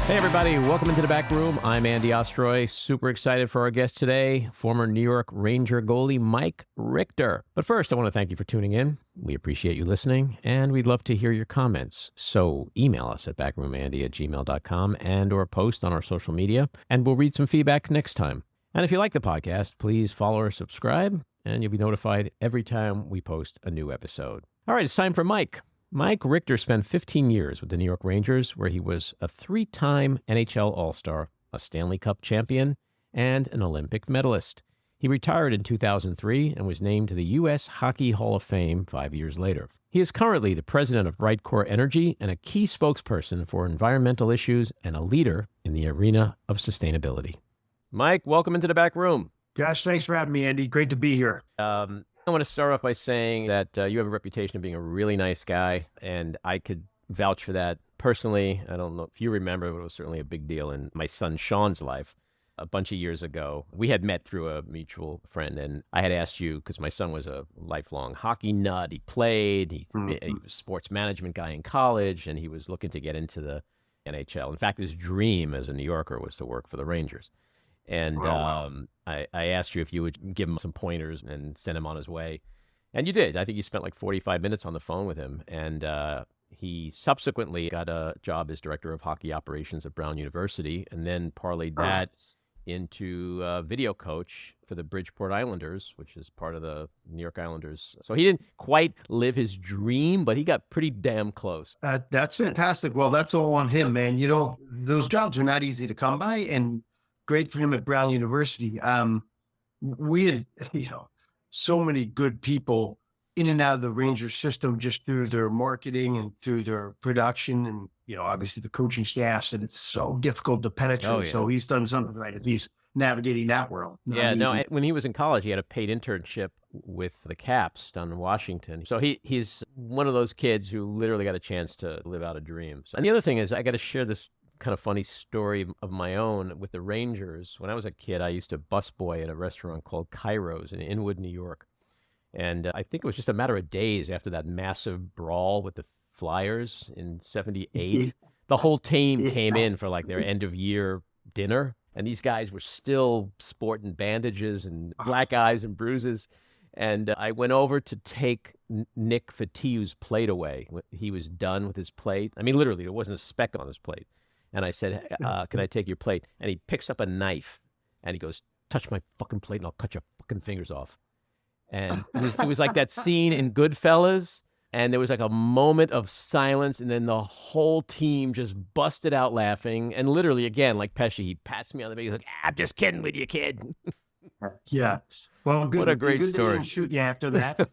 Hey, everybody. Welcome into the back room. I'm Andy Ostroy. Super excited for our guest today, former New York Ranger goalie Mike Richter. But first, I want to thank you for tuning in. We appreciate you listening, and we'd love to hear your comments. So email us at backroomandy@gmail.com and or post on our social media, and we'll read some feedback next time. And if you like the podcast, please follow or subscribe, and you'll be notified every time we post a new episode. All right, it's time for Mike. Mike Richter spent 15 years with the New York Rangers, where he was a 3-time NHL All-Star, a Stanley Cup Champion, and an Olympic Medalist. He retired in 2003 and was named to the U.S. Hockey Hall of Fame 5 years later. He is currently the President of Brightcore Energy and a key spokesperson for environmental issues and a leader in the arena of sustainability. Mike, welcome into the back room. Gosh, thanks for having me, Andy. Great to be here. I want to start off by saying that you have a reputation of being a really nice guy, and I could vouch for that personally. I don't know if you remember, but it was certainly a big deal in my son Sean's life a bunch of years ago. We had met through a mutual friend, and I had asked you, because my son was a lifelong hockey nut. He played, he was a sports management guy in college, and he was looking to get into the NHL. In fact, his dream as a New Yorker was to work for the Rangers. And I asked you if you would give him some pointers and send him on his way. And you did. I think you spent like 45 minutes on the phone with him. And he subsequently got a job as director of hockey operations at Brown University, and then parlayed that into video coach for the Bridgeport Islanders, which is part of the New York Islanders. So he didn't quite live his dream, but he got pretty damn close. That's fantastic. Well, that's all on him, man. You know, those jobs are not easy to come by, and great for him at Brown University. We had, so many good people in and out of the Rangers system just through their marketing and through their production and, obviously the coaching staffs, and it's so difficult to penetrate. Oh, yeah. So he's done something right. At least navigating that world. When he was in college, he had a paid internship with the Caps down in Washington. So he's one of those kids who literally got a chance to live out a dream. And the other thing is, I got to share this kind of funny story of my own with the Rangers. When I was a kid, I used to busboy at a restaurant called Cairo's in Inwood, New York. And I think it was just a matter of days after that massive brawl with the Flyers in 78. The whole team came in for like their end of year dinner. And these guys were still sporting bandages and black eyes and bruises. And I went over to take Nick Fatiu's plate away. He was done with his plate. I mean, literally, there wasn't a speck on his plate. And I said, can I take your plate? And he picks up a knife and he goes, touch my fucking plate and I'll cut your fucking fingers off. And it was like that scene in Goodfellas. And there was like a moment of silence. And then the whole team just busted out laughing. And literally, again, like Pesci, he pats me on the back. He's like, I'm just kidding with you, kid. Yeah. Well, good. What a great good story. To shoot you after that.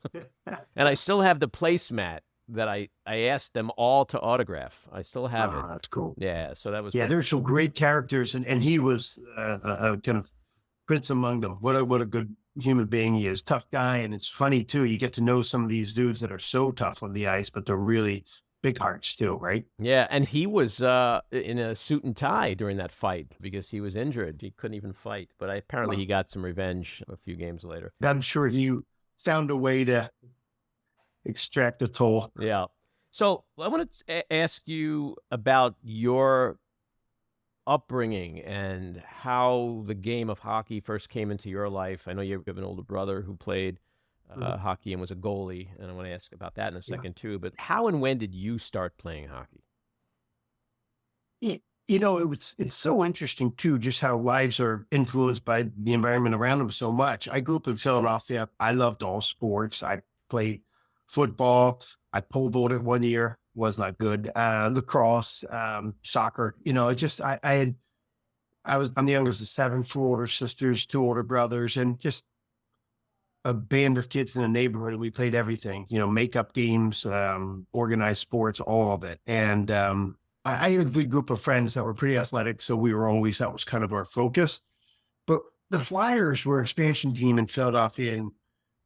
And I still have the placemat that I asked them all to autograph. I still have it. That's cool. Yeah, so that was... Yeah, there's some great characters, and he was kind of prince among them. What a good human being he is. Tough guy, and it's funny, too. You get to know some of these dudes that are so tough on the ice, but they're really big hearts, too, right? Yeah, and he was in a suit and tie during that fight because he was injured. He couldn't even fight, but apparently he got some revenge a few games later. I'm sure he found a way to extract the toll. Yeah. So I want to ask you about your upbringing and how the game of hockey first came into your life. I know you have an older brother who played hockey and was a goalie, and I want to ask about that in a second too. But how and when did you start playing hockey? It's so interesting too, just how lives are influenced by the environment around them so much. I grew up in Philadelphia. I loved all sports. I played football. I pole vaulted one year, was not good. Lacrosse, soccer. I'm the youngest of 7, 4 older sisters, 2 older brothers, and just a band of kids in the neighborhood. We played everything, makeup games, organized sports, all of it. And I had a good group of friends that were pretty athletic, so that was kind of our focus. But the Flyers were an expansion team in Philadelphia in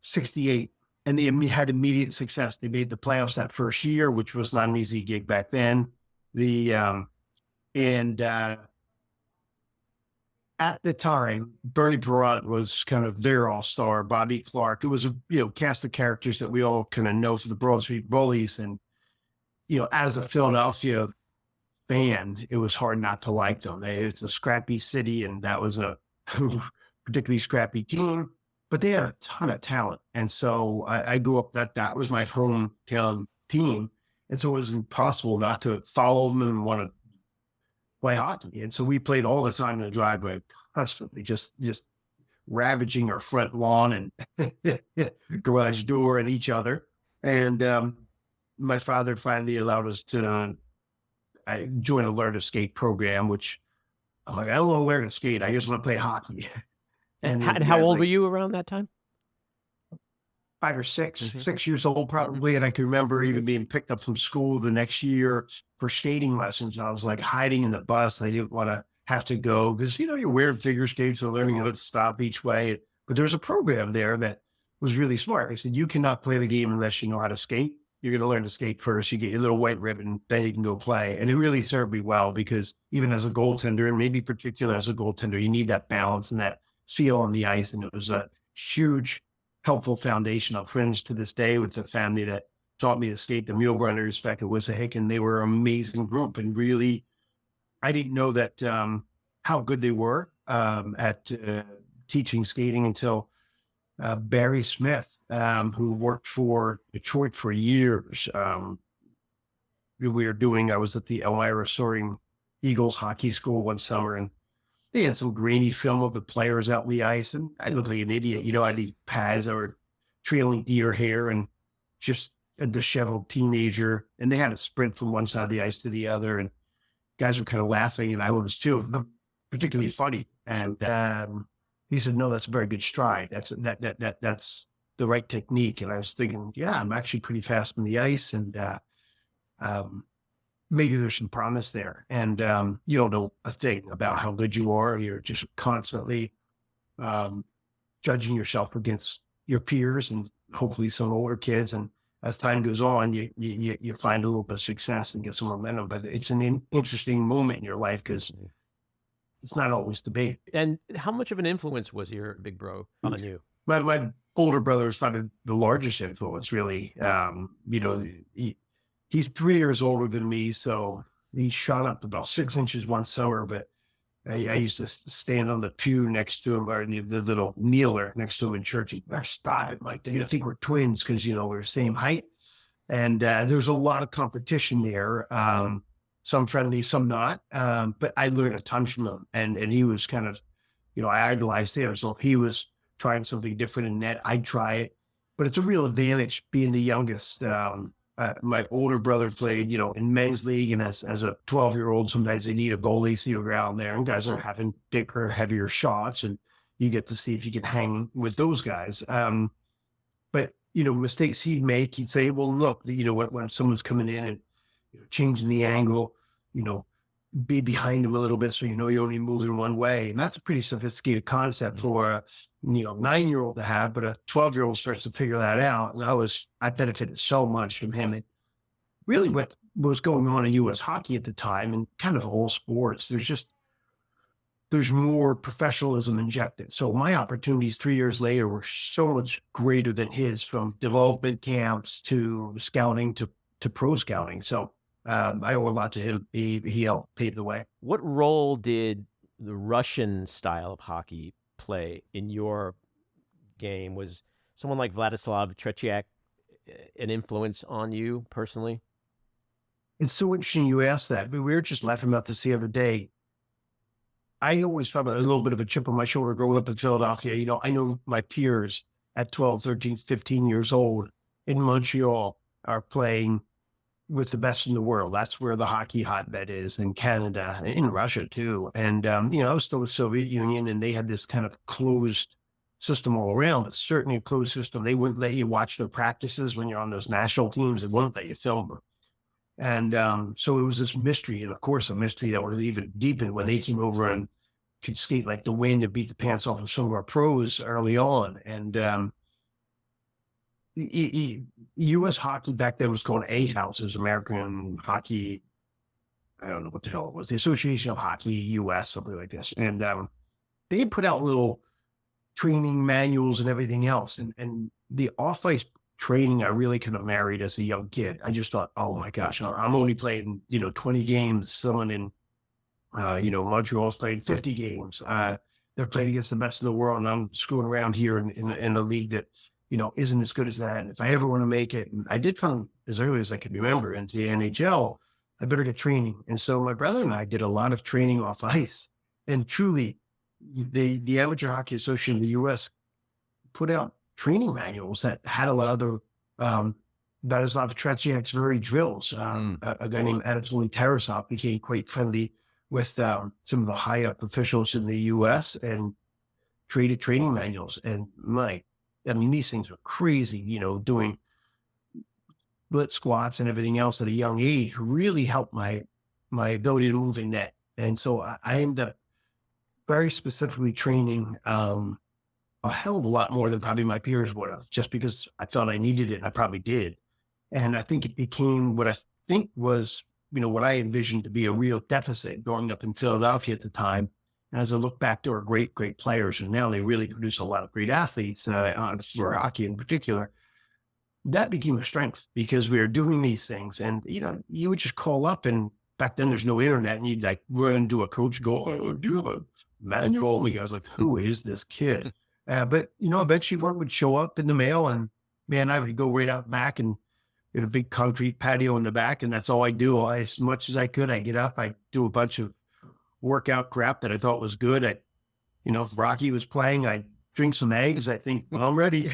68. And they had immediate success. They made the playoffs that first year, which was not an easy gig back then. At the time, Bernie Perrott was kind of their all-star, Bobby Clark. It was a cast of characters that we all kind of know for the Broad Street Bullies. And, as a Philadelphia fan, it was hard not to like them. It's a scrappy city, and that was a particularly scrappy team, but they had a ton of talent. And so I grew up that was my hometown team. And so it was impossible not to follow them and want to play hockey. And so we played all the time in the driveway, constantly, just ravaging our front lawn and garage door and each other. And my father finally allowed us to join a learn to skate program, which I'm like, I don't want to learn to skate. I just want to play hockey. And how old were you around that time? 5 or 6, 6 years old probably. And I can remember even being picked up from school the next year for skating lessons. I was like hiding in the bus. I didn't want to have to go because, you're wearing figure skates and learning how to stop each way. But there's a program there that was really smart. They said, you cannot play the game unless you know how to skate. You're going to learn to skate first. You get your little white ribbon, then you can go play. And it really served me well because even as a goaltender, and maybe particularly as a goaltender, you need that balance and that feel on the ice. And it was a huge, helpful foundation. I'm friends to this day with the family that taught me to skate, the Mulebrenners back at Wissahick, and they were an amazing group. And really, I didn't know that how good they were at teaching skating until Barry Smith, who worked for Detroit for years. I was at the Elmira Soaring Eagles hockey school one summer, and they had some grainy film of the players out on the ice, and I looked like an idiot. I had these pads that were trailing deer hair and just a disheveled teenager, and they had to sprint from one side of the ice to the other, and guys were kind of laughing, and I was too, particularly funny. And he said, "No, that's a very good stride. That's the right technique." And I was thinking, yeah, I'm actually pretty fast on the ice, and maybe there's some promise there. And you don't know a thing about how good you are. You're just constantly judging yourself against your peers and hopefully some older kids. And as time goes on, you find a little bit of success and get some momentum. But it's an interesting moment in your life because it's not always the be. And how much of an influence was your big bro on you? My older brother is probably the largest influence, really. He's 3 years older than me, so he shot up about 6 inches one summer. But I used to stand on the pew next to him, or the little kneeler next to him in church. He started like, I think we're twins because we're the same height, and there was a lot of competition there. Some friendly, some not. But I learned a ton from him, and he was kind of, I idolized him. So if he was trying something different in net, I'd try it. But it's a real advantage being the youngest. My older brother played, in men's league, and as a 12-year-old, sometimes they need a goalie, so you're out there, and guys are having bigger, heavier shots, and you get to see if you can hang with those guys. But mistakes he'd make, he'd say, "Well, look, when someone's coming in and changing the angle, be behind him a little bit so you only move in one way." And that's a pretty sophisticated concept for a 9-year-old to have, but a 12-year-old starts to figure that out. And I benefited so much from him. And really what was going on in U.S. hockey at the time, and kind of all sports, there's more professionalism injected. So my opportunities 3 years later were so much greater than his, from development camps to scouting to pro scouting. So I owe a lot to him. He helped pave the way. What role did the Russian style of hockey play in your game? Was someone like Vladislav Tretiak an influence on you personally? It's so interesting you asked that. We were just laughing about this the other day. I always felt a little bit of a chip on my shoulder growing up in Philadelphia. I know my peers at 12, 13, 15 years old in Montreal are playing with the best in the world. That's where the hockey hotbed is, in Canada, in Russia too. And, I was still the Soviet Union, and they had this kind of closed system all around, but certainly a closed system. They wouldn't let you watch their practices when you're on those national teams. They wouldn't let you film them. And so it was this mystery, and of course a mystery that was even deepened when they came over and could skate like the wind and beat the pants off of some of our pros early on. And U.S. hockey back then was called A-Houses, American Hockey, I don't know what the hell it was, the Association of Hockey U.S., something like this. And they put out little training manuals and everything else. And the off-ice training I really kind of married as a young kid. I just thought, oh my gosh, I'm only playing, 20 games. Someone in, Montreal's playing 50 games. They're playing against the best in the world, and I'm screwing around here in a league that, isn't as good as that. And if I ever want to make it, and I did find as early as I can remember into the NHL, I better get training. And so my brother and I did a lot of training off ice. And truly, the Amateur Hockey Association in the U.S. put out training manuals that had a lot of the that is a lot of transient drills. A guy named Anatoly Tarasov became quite friendly with some of the high up officials in the U.S. and traded training manuals. And these things are crazy. Doing split squats and everything else at a young age really helped my ability to move in net. And so I ended up very specifically training a hell of a lot more than probably my peers would have, just because I thought I needed it, and I probably did. And I think it became what I think was, what I envisioned to be a real deficit growing up in Philadelphia at the time. And as I look back, there were great, great players, and now they really produce a lot of great athletes for hockey in particular. That became a strength because we were doing these things, and you would just call up, and back then there's no internet, and you'd like run to a coach, go, oh, do you have a manual? I was like, who is this kid? But eventually one would show up in the mail, and man, I would go right out back and get a big concrete patio in the back, and that's all I do. As much as I could, I get up, I do a bunch of workout crap that I thought was good. If Rocky was playing, I'd drink some eggs. I think, well, I'm ready.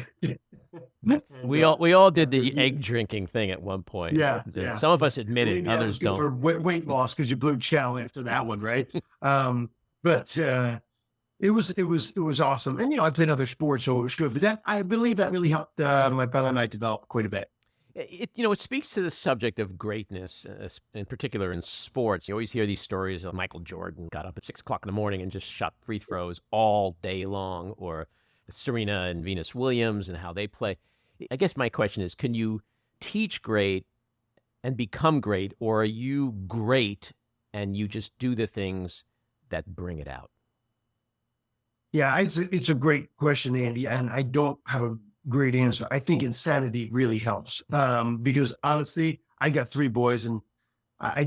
We all did the egg drinking thing at one point. Yeah. Some of us admit it, others don't. For weight loss because you blew chow after that one, right? But it was awesome. And I played other sports, so it was good. But I believe that really helped my brother and I develop quite a bit. It speaks to the subject of greatness, in particular in sports. You always hear these stories of Michael Jordan got up at 6 o'clock in the morning and just shot free throws all day long, or Serena and Venus Williams and how they play. I guess my question is, can you teach great and become great, or are you great and you just do the things that bring it out? Yeah, it's a great question, Andy, and I don't have a great answer. I think insanity really helps because honestly, I got 3 boys, and I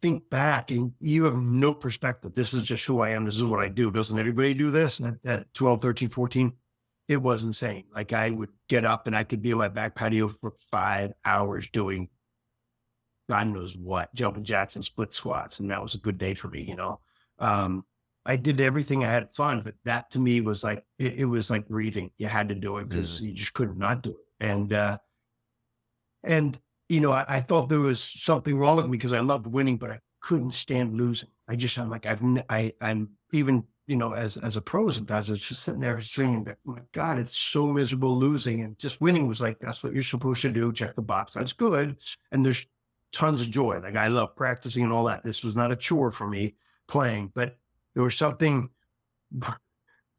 think back, and you have no perspective. This is just who I am. This is what I do. Doesn't everybody do this? At 12, 13, 14, it was insane. Like I would get up and I could be on my back patio for 5 hours doing God knows what, jumping jacks and split squats. And that was a good day for me, I did everything. I had fun, but that to me was like, it was like breathing. You had to do it because you just could not do it. And I thought there was something wrong with me because I loved winning, but I couldn't stand losing. I'm like, I'm even, as a pro sometimes, I was just sitting there saying, oh my God, it's so miserable losing. And just winning was like, that's what you're supposed to do. Check the box. That's good. And there's tons of joy. Like I love practicing and all that. This was not a chore for me playing, but there was something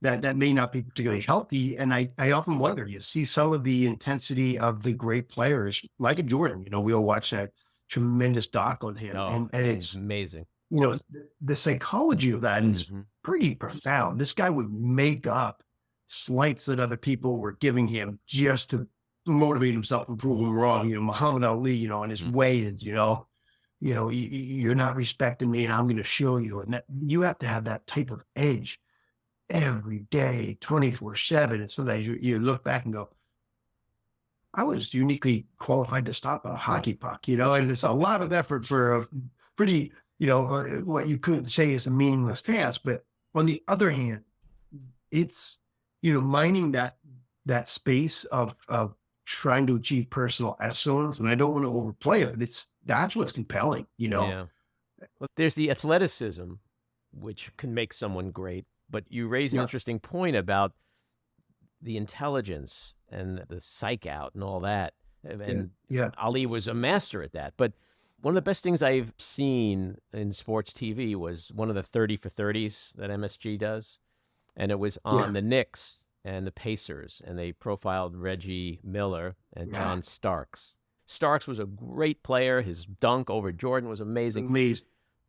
that may not be particularly healthy. And I often wonder, you see some of the intensity of the great players, like a Jordan, we all watch that tremendous doc on him. Oh, and it's amazing. The psychology of that is pretty profound. This guy would make up slights that other people were giving him just to motivate himself and prove them wrong. Muhammad Ali, in his ways, you're not respecting me and I'm going to show you. And that you have to have that type of edge every day, 24/7. And sometimes you look back and go, I was uniquely qualified to stop a hockey puck, and it's a lot of effort for a pretty, what you could say is a meaningless task. But on the other hand, it's, mining that space of trying to achieve personal excellence. And I don't want to overplay it. That's what's compelling, Yeah. Look, there's the athleticism, which can make someone great. But you raise an interesting point about the intelligence and the psych out and all that. And Ali was a master at that. But one of the best things I've seen in sports TV was one of the 30 for 30s that MSG does. And it was on the Knicks and the Pacers. And they profiled Reggie Miller and John Starks. Starks was a great player. His dunk over Jordan was amazing.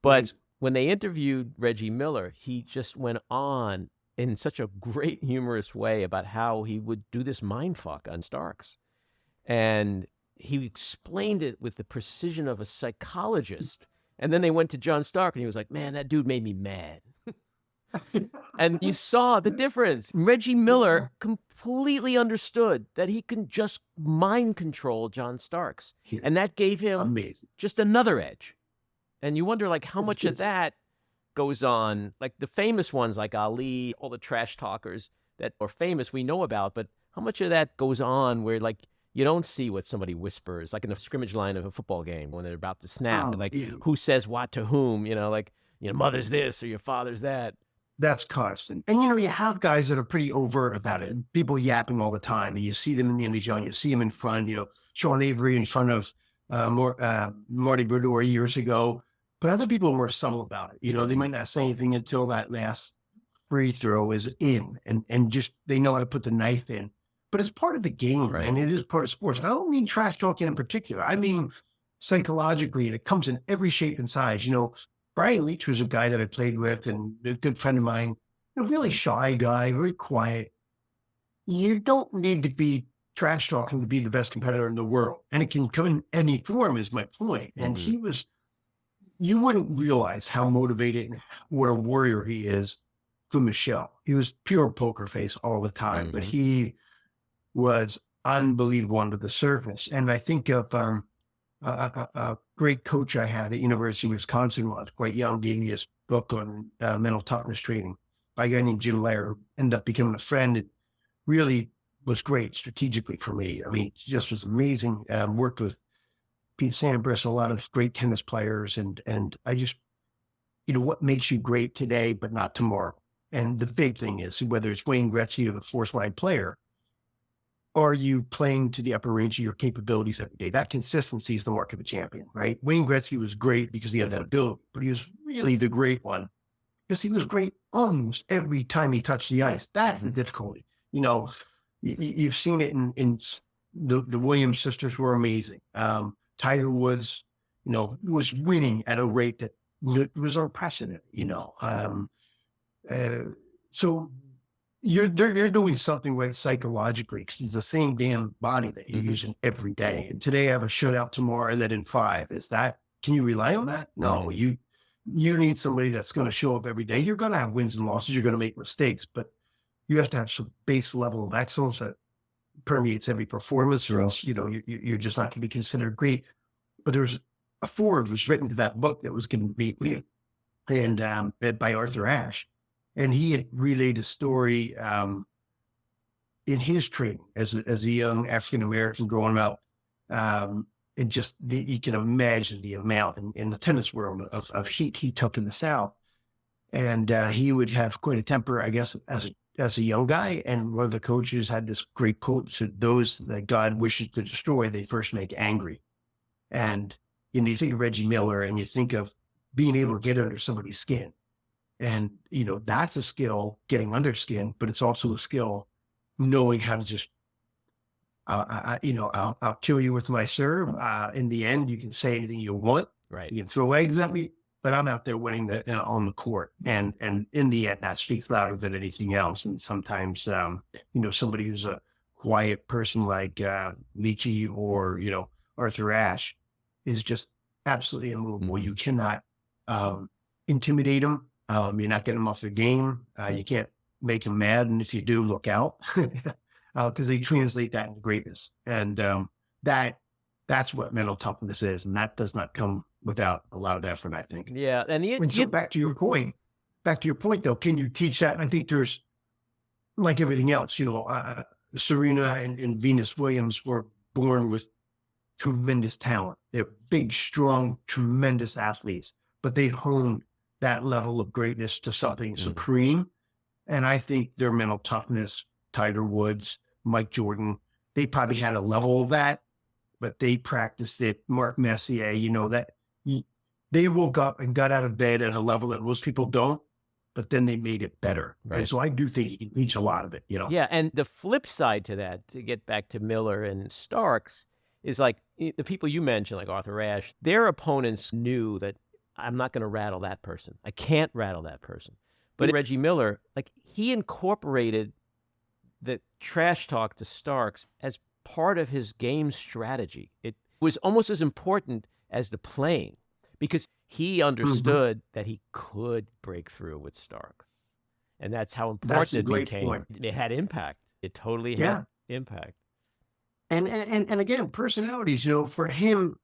But when they interviewed Reggie Miller, he just went on in such a great humorous way about how he would do this mind fuck on Starks. And he explained it with the precision of a psychologist. And then they went to John Stark, and he was like, man, that dude made me mad. And you saw the difference. Reggie Miller completely understood that he can just mind control John Starks. And that gave him just another edge. And you wonder, like, how much of that goes on, like the famous ones like Ali, all the trash talkers that are famous we know about, but how much of that goes on where, like, you don't see what somebody whispers, like in the scrimmage line of a football game when they're about to snap, who says what to whom, like, mother's this or your father's that. That's constant. And, you have guys that are pretty overt about it. People yapping all the time. And you see them in the NHL, and you see them in front, Sean Avery in front of Marty Brodeur years ago. But other people are more subtle about it. They might not say anything until that last free throw is in, and just they know how to put the knife in. But it's part of the game, right? And it is part of sports. I don't mean trash talking in particular. I mean psychologically, and it comes in every shape and size. Brian Leach was a guy that I played with and a good friend of mine, really shy guy, very quiet. You don't need to be trash talking to be the best competitor in the world. And it can come in any form is my point. And you wouldn't realize how motivated and what a warrior he is for Michelle. He was pure poker face all the time, but he was unbelievable under the surface. And I think of a great coach I had at University of Wisconsin when I was quite young, gave me his book on mental toughness training by a guy named Jim Lair, who ended up becoming a friend and really was great strategically for me. I mean, just was amazing. Worked with Pete Sampras, a lot of great tennis players. And I just, what makes you great today, but not tomorrow? And the big thing is whether it's Wayne Gretzky or the force-wide player, are you playing to the upper range of your capabilities every day? That consistency is the mark of a champion, right? Wayne Gretzky was great because he had that ability, but he was really the great one because he was great almost every time he touched the ice. That's the difficulty. You've seen it in the Williams sisters were amazing. Tiger Woods, was winning at a rate that was unprecedented, so they're doing something right psychologically because it's the same damn body that you're using every day. And today I have a shutout tomorrow and then in 5. Can you rely on that? No, you need somebody that's going to show up every day. You're going to have wins and losses. You're going to make mistakes, but you have to have some base level of excellence that permeates every performance, or else, you're just not going to be considered great. But there's a foreword was written to that book that was going to be, and by Arthur Ashe. And he had relayed a story in his training as a young African-American growing up. And just, you can imagine the amount in the tennis world of heat he took in the South. And he would have quite a temper, I guess, as a young guy. And one of the coaches had this great quote: said, "Those that God wishes to destroy, they first make angry." And you think of Reggie Miller and you think of being able to get under somebody's skin. And, that's a skill, getting under skin, but it's also a skill knowing how to just, I'll kill you with my serve. In the end, you can say anything you want. Right. You can throw eggs at me, but I'm out there winning on the court. And in the end, that speaks louder than anything else. And sometimes, somebody who's a quiet person like Leachy or, Arthur Ashe is just absolutely immovable. You cannot intimidate them. You're not getting them off their game. You can't make them mad. And if you do, look out, because they translate that into greatness. And that's what mental toughness is. And that does not come without a lot of effort, I think. Yeah. And so back to your point though, can you teach that? And I think there's, like everything else, Serena and Venus Williams were born with tremendous talent. They're big, strong, tremendous athletes, but they honed that level of greatness to something supreme. And I think their mental toughness, Tiger Woods, Mike Jordan, they probably had a level of that, but they practiced it. Mark Messier, they woke up and got out of bed at a level that most people don't, but then they made it better. Right. And so I do think you can teach a lot of it, Yeah. And the flip side to that, to get back to Miller and Starks, is like the people you mentioned, like Arthur Ashe, their opponents knew that I'm not going to rattle that person. I can't rattle that person. But Reggie Miller, like, he incorporated the trash talk to Starks as part of his game strategy. It was almost as important as the playing because he understood that he could break through with Stark. And that's how That's important a it great became. point. It had impact. It totally Yeah. had impact. And again, personalities, for him,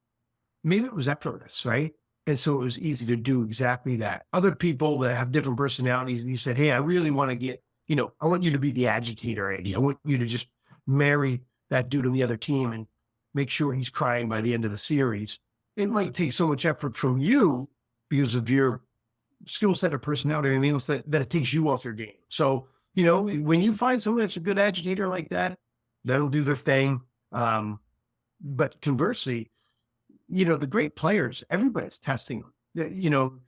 maybe it was effortless, right? And so it was easy to do exactly that. Other people that have different personalities, and you said, hey, I really want to get, I want you to be the agitator, Andy. I want you to just marry that dude on the other team and make sure he's crying by the end of the series. It might take so much effort from you because of your skill set or personality or anything else that it takes you off your game. So, when you find someone that's a good agitator like that, that'll do their thing. But conversely, the great players, everybody's testing them,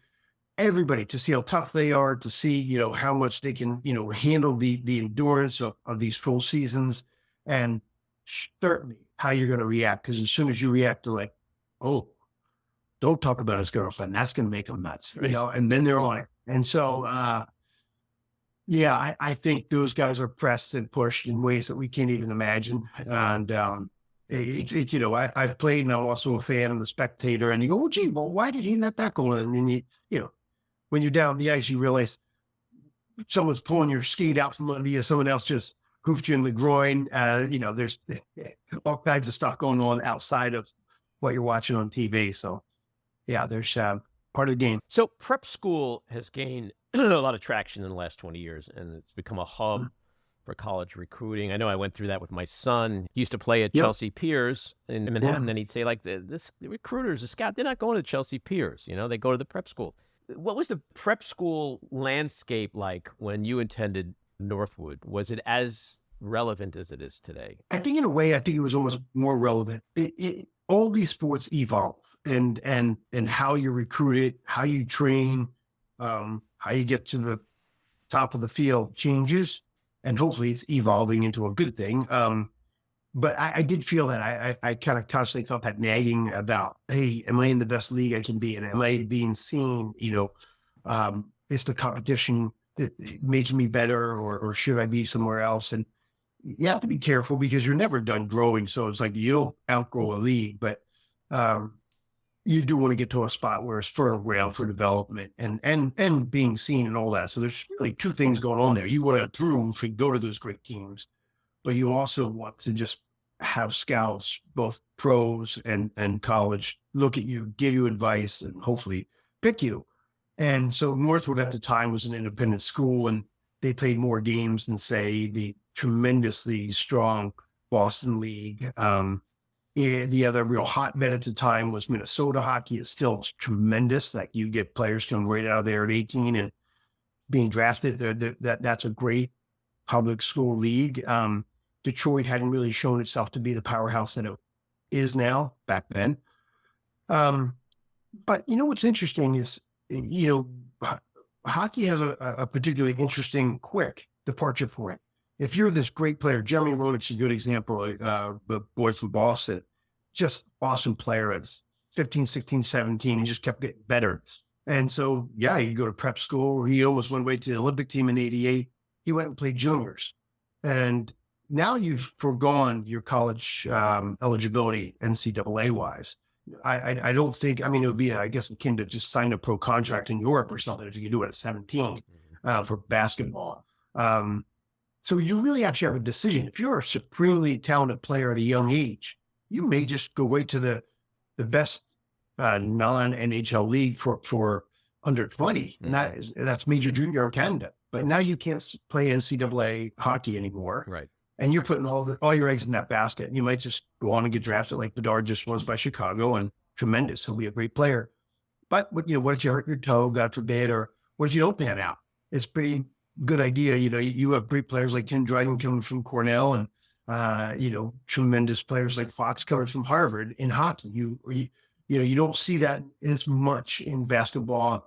everybody to see how tough they are, to see, how much they can, handle the endurance of these full seasons, and certainly how you're going to react. Because as soon as you react to like, oh, don't talk about his girlfriend, that's going to make them nuts, and then they're on it. And so, I think those guys are pressed and pushed in ways that we can't even imagine. And, I've played and I'm also a fan and a spectator, and you go, oh, gee, well, why did he let that go? And then when you're down the ice, you realize someone's pulling your skate out from under you. Someone else just hoofed you in the groin. There's all kinds of stuff going on outside of what you're watching on TV. So yeah, there's part of the game. So prep school has gained a lot of traction in the last 20 years, and it's become a hub for college recruiting. I know I went through that with my son. He used to play at Chelsea Piers in Manhattan, and he'd say, like, the recruiters, the scout, they're not going to Chelsea Piers. They go to the prep school. What was the prep school landscape like when you attended Northwood? Was it as relevant as it is today? I think in a way, it was almost more relevant. All these sports evolve, and how you're recruited, how you train, how you get to the top of the field changes. And hopefully it's evolving into a good thing. But I did feel that I kind of constantly felt that nagging about, hey, am I in the best league I can be in? Am I being seen? Is the competition making me better, or should I be somewhere else? And you have to be careful because you're never done growing. So it's like you'll outgrow a league, but you do want to get to a spot where it's fertile ground for development and being seen and all that. So there's really two things going on there. You want to room to go to those great teams, but you also want to just have scouts, both pros and college, look at you, give you advice, and hopefully pick you. And so Northwood at the time was an independent school, and they played more games than, say, the tremendously strong Boston League. The other real hotbed at the time was Minnesota hockey. It's still tremendous. Like, you get players coming right out of there at 18 and being drafted. That's a great public school league. Detroit hadn't really shown itself to be the powerhouse that it is now back then. But what's interesting is, hockey has a particularly interesting, quick departure point. If you're this great player, Jeremy Roenick's a good example, the boy from Boston, just awesome player at 15, 16, 17, he just kept getting better. And so, you go to prep school. He almost went away to the Olympic team in '88. He went and played juniors. And now you've foregone your college eligibility NCAA-wise. I don't think, it would be, I guess, akin to just sign a pro contract in Europe or something if you can do it at 17 for basketball. So you really actually have a decision. If you're a supremely talented player at a young age, you may just go right to the best non-NHL league for under 20. And that's Major Junior in Canada. But now you can't play NCAA hockey anymore. Right. And you're putting all your eggs in that basket. And you might just go on and get drafted like Bedard just was by Chicago, and tremendous. He'll be a great player. But what if you hurt your toe, God forbid, or what if you don't pan out? It's pretty good idea. You have great players like Ken Dryden coming from Cornell, and tremendous players like Fox coming from Harvard in hockey. You don't see that as much in basketball,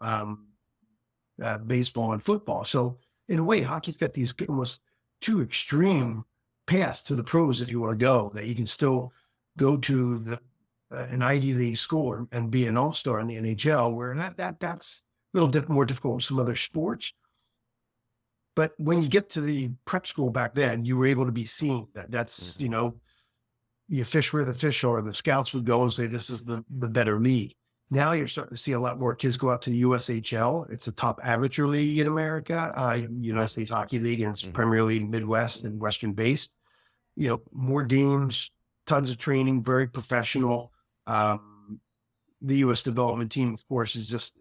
baseball, and football. So in a way, hockey's got these almost two extreme paths to the pros if you want to go. That you can still go to an Ivy League school and be an all-star in the NHL, where that's a little more difficult in some other sports. But when you get to the prep school back then, you were able to be seen. That's, you fish where the fish are. The scouts would go and say, this is the better league. Now you're starting to see a lot more kids go out to the USHL. It's a top amateur league in America, United States Hockey League, and it's primarily Midwest and Western based. More games, tons of training, very professional. The U.S. development team, of course, is just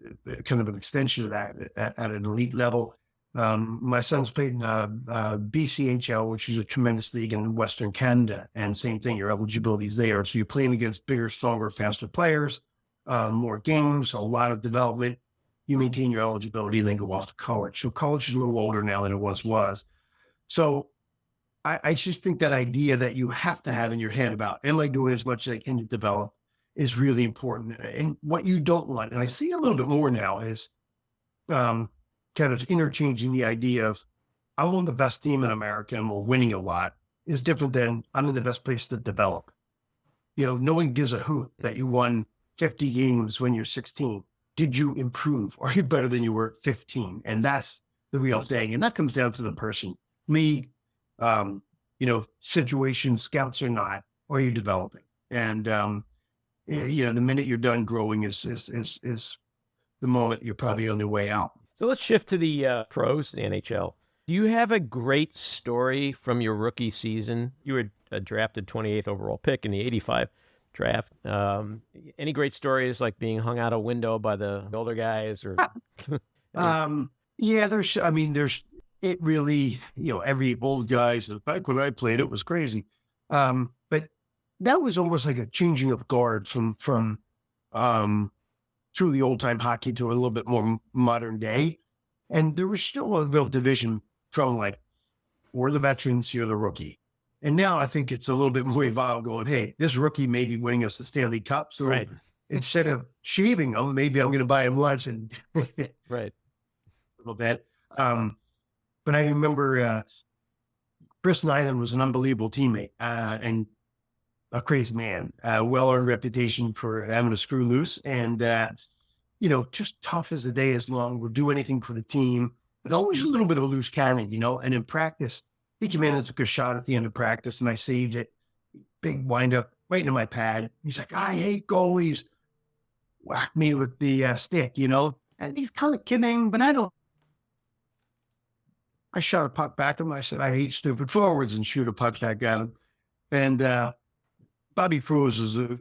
kind of an extension of that at an elite level. My son's played in BCHL, which is a tremendous league in Western Canada, and same thing, your eligibility is there. So you're playing against bigger, stronger, faster players, more games, a lot of development. You maintain your eligibility, then go off to college. So college is a little older now than it once was. So I just think that idea that you have to have in your head about, am I doing as much as I can to develop, is really important. And what you don't want, and I see a little bit more now, is kind of interchanging the idea of, I'm on the best team in America and we're winning a lot, is different than I'm in the best place to develop. No one gives a hoot that you won 50 games when you're 16. Did you improve? Are you better than you were at 15? And that's the real thing. And that comes down to the person. Me, situation, scouts or not, are you developing? And, the minute you're done growing is the moment you're probably on your way out. So let's shift to the pros, the NHL. Do you have a great story from your rookie season? You were drafted 28th overall pick in the 85 draft. Any great stories like being hung out a window by the older guys or? Yeah, there's it really, every old guy says, back when I played, it was crazy. But that was almost like a changing of guard from truly old time hockey to a little bit more modern day. And there was still a real division from like, we're the veterans, you're the rookie. And now I think it's a little bit more evolved going, hey, this rookie may be winning us the Stanley Cup. So right. Instead of shaving them, maybe I'm going to buy him lunch and right. a little bit. But I remember Chris Nyland was an unbelievable teammate and a crazy man, well-earned reputation for having a screw loose and, just tough as the day is long, would do anything for the team, but always a little bit of a loose cannon, and in practice, he came in and took a shot at the end of practice and I saved it. Big windup right into my pad. He's like, I hate goalies. Whack me with the stick, and he's kind of kidding, but I shot a puck back at him. I said, I hate stupid forwards, and shoot a puck back at him. And Bobby Froese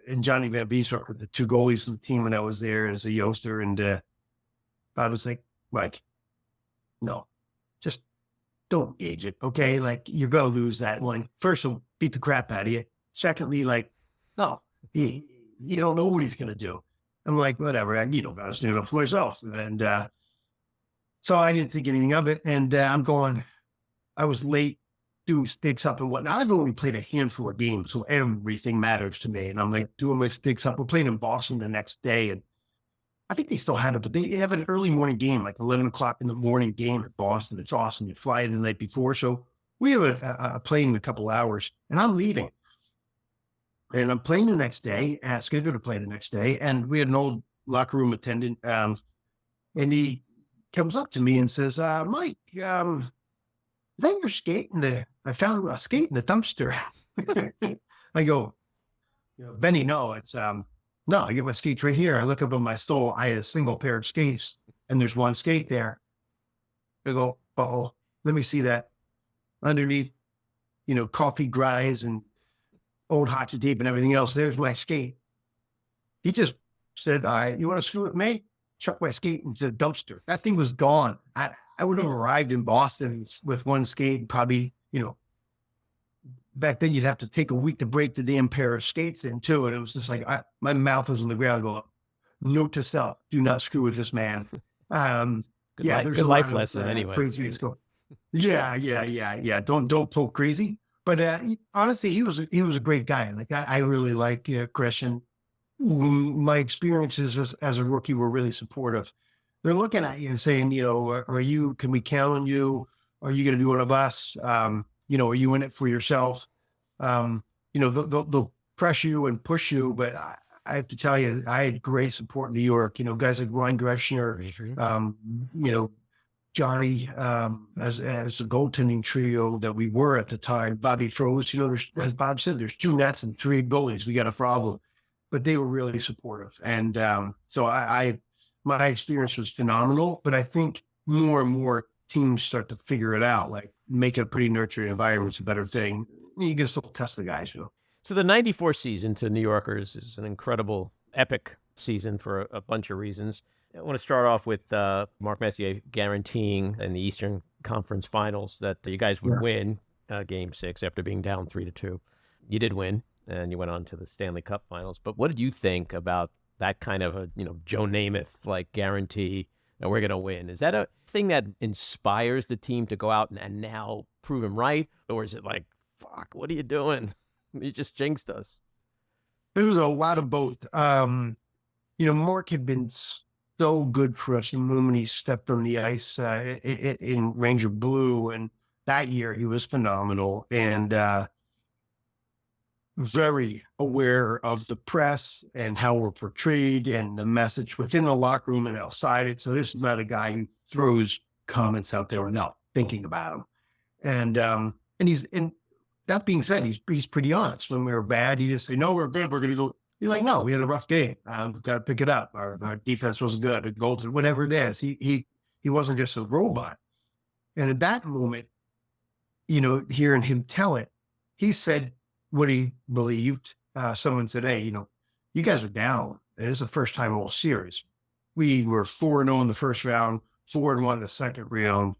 and Johnny Van Beeswax were the two goalies of the team when I was there as a youngster. And Bob was like, Mike, no, just don't gauge it, okay? Like, you're going to lose that one. First, he'll beat the crap out of you. Secondly, like, no, you don't know what he's going to do. I'm like, whatever, got to stand up for myself. And so I didn't think anything of it. And I was late doing sticks up and whatnot. I've only played a handful of games, so everything matters to me. And I'm like doing my sticks up. We're playing in Boston the next day. And I think they still have it, but they have an early morning game, like 11 o'clock in the morning game at Boston. It's awesome. You fly in the night before. So we have a plane in a couple hours and I'm leaving. And I'm playing the next day, scheduled to play the next day. And we had an old locker room attendant. And he comes up to me and says, Mike, is that your skate I found a skate in the dumpster. I go, Benny, no, it's, no, I get my skates right here. I look up on my stole. I had a single pair of skates and there's one skate there. I go, uh-oh, let me see that. Underneath, coffee grinds and old hockey tape and everything else. There's my skate. He just said, you want to screw with me? Chuck my skate into the dumpster. That thing was gone. I would have arrived in Boston with one skate, probably, back then you'd have to take a week to break the damn pair of skates in too. And it was just like, my mouth was on the ground going, note to self, do not screw with this man. There's good life lesson anyway. Crazy yeah. Don't pull crazy. But honestly, he was a great guy. Like I really like Christian. My experiences as a rookie were really supportive. They're looking at you and saying, can we count on you? Are you going to do one of us? Are you in it for yourself? They'll press you and push you, but I have to tell you, I had great support in New York. Guys like Ryan Greshner, Johnny, as a goaltending trio that we were at the time. Bobby throws, as Bob said, there's 2 nets and 3 goalies. We got a problem, but they were really supportive. And so my experience was phenomenal, but I think more and more teams start to figure it out, like make it a pretty nurturing environment. It's a better thing. You can still test the guys, So the 94 season to New Yorkers is an incredible, epic season for a bunch of reasons. I want to start off with Mark Messier guaranteeing in the Eastern Conference Finals that you guys would win Game 6 after being down 3-2. You did win, and you went on to the Stanley Cup Finals. But what did you think about that kind of a Joe Namath-like guarantee that we're going to win? Is that a thing that inspires the team to go out and now prove him right? Or is it like, fuck, what are you doing? You just jinxed us. There was a lot of both. Mark had been so good for us when he stepped on the ice in Ranger Blue. And that year he was phenomenal and very aware of the press and how we're portrayed and the message within the locker room and outside it. So this is not a guy who throws comments out there without thinking about them. And that being said, he's pretty honest. When we were bad, he just say, no, we're good. We're going to go. You're like, no, we had a rough game. We've got to pick it up. Our defense wasn't good. The goals, whatever it is. He wasn't just a robot. And at that moment, hearing him tell it, he said what he believed. Someone said, hey, you guys are down. It is the first time all series. We were 4-0 in the first round, 4-1 in the second round.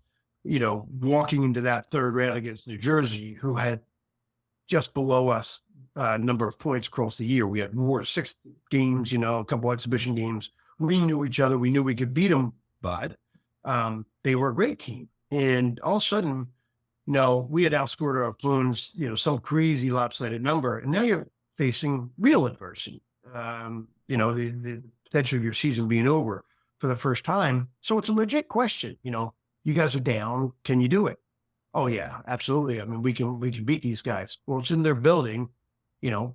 Walking into that third round against New Jersey, who had just below us number of points across the year. We had more 6 games, a couple exhibition games. We knew each other. We knew we could beat them, but they were a great team. And all of a sudden, we had outscored our opponents, some crazy lopsided number. And now you're facing real adversity. The potential of your season being over for the first time. So it's a legit question. You guys are down. Can you do it? Oh yeah, absolutely. I mean, we can beat these guys. Well, it's in their building. A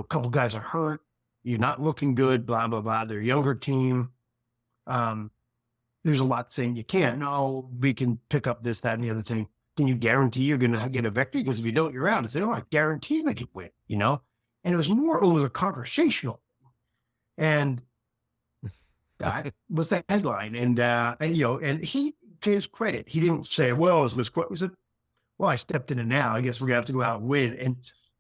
couple guys are hurt. You're not looking good. Blah blah blah. They're a younger team. There's a lot saying you can't. No, we can pick up this, that, and the other thing. Can you guarantee you're going to get a victory? Because if you don't, you're out. I said, I guarantee we can win. And it was more a conversational, and that was that headline. And he. To his credit, he didn't say, well, it was he said, well, I stepped in it now. I guess we're going to have to go out and win. And,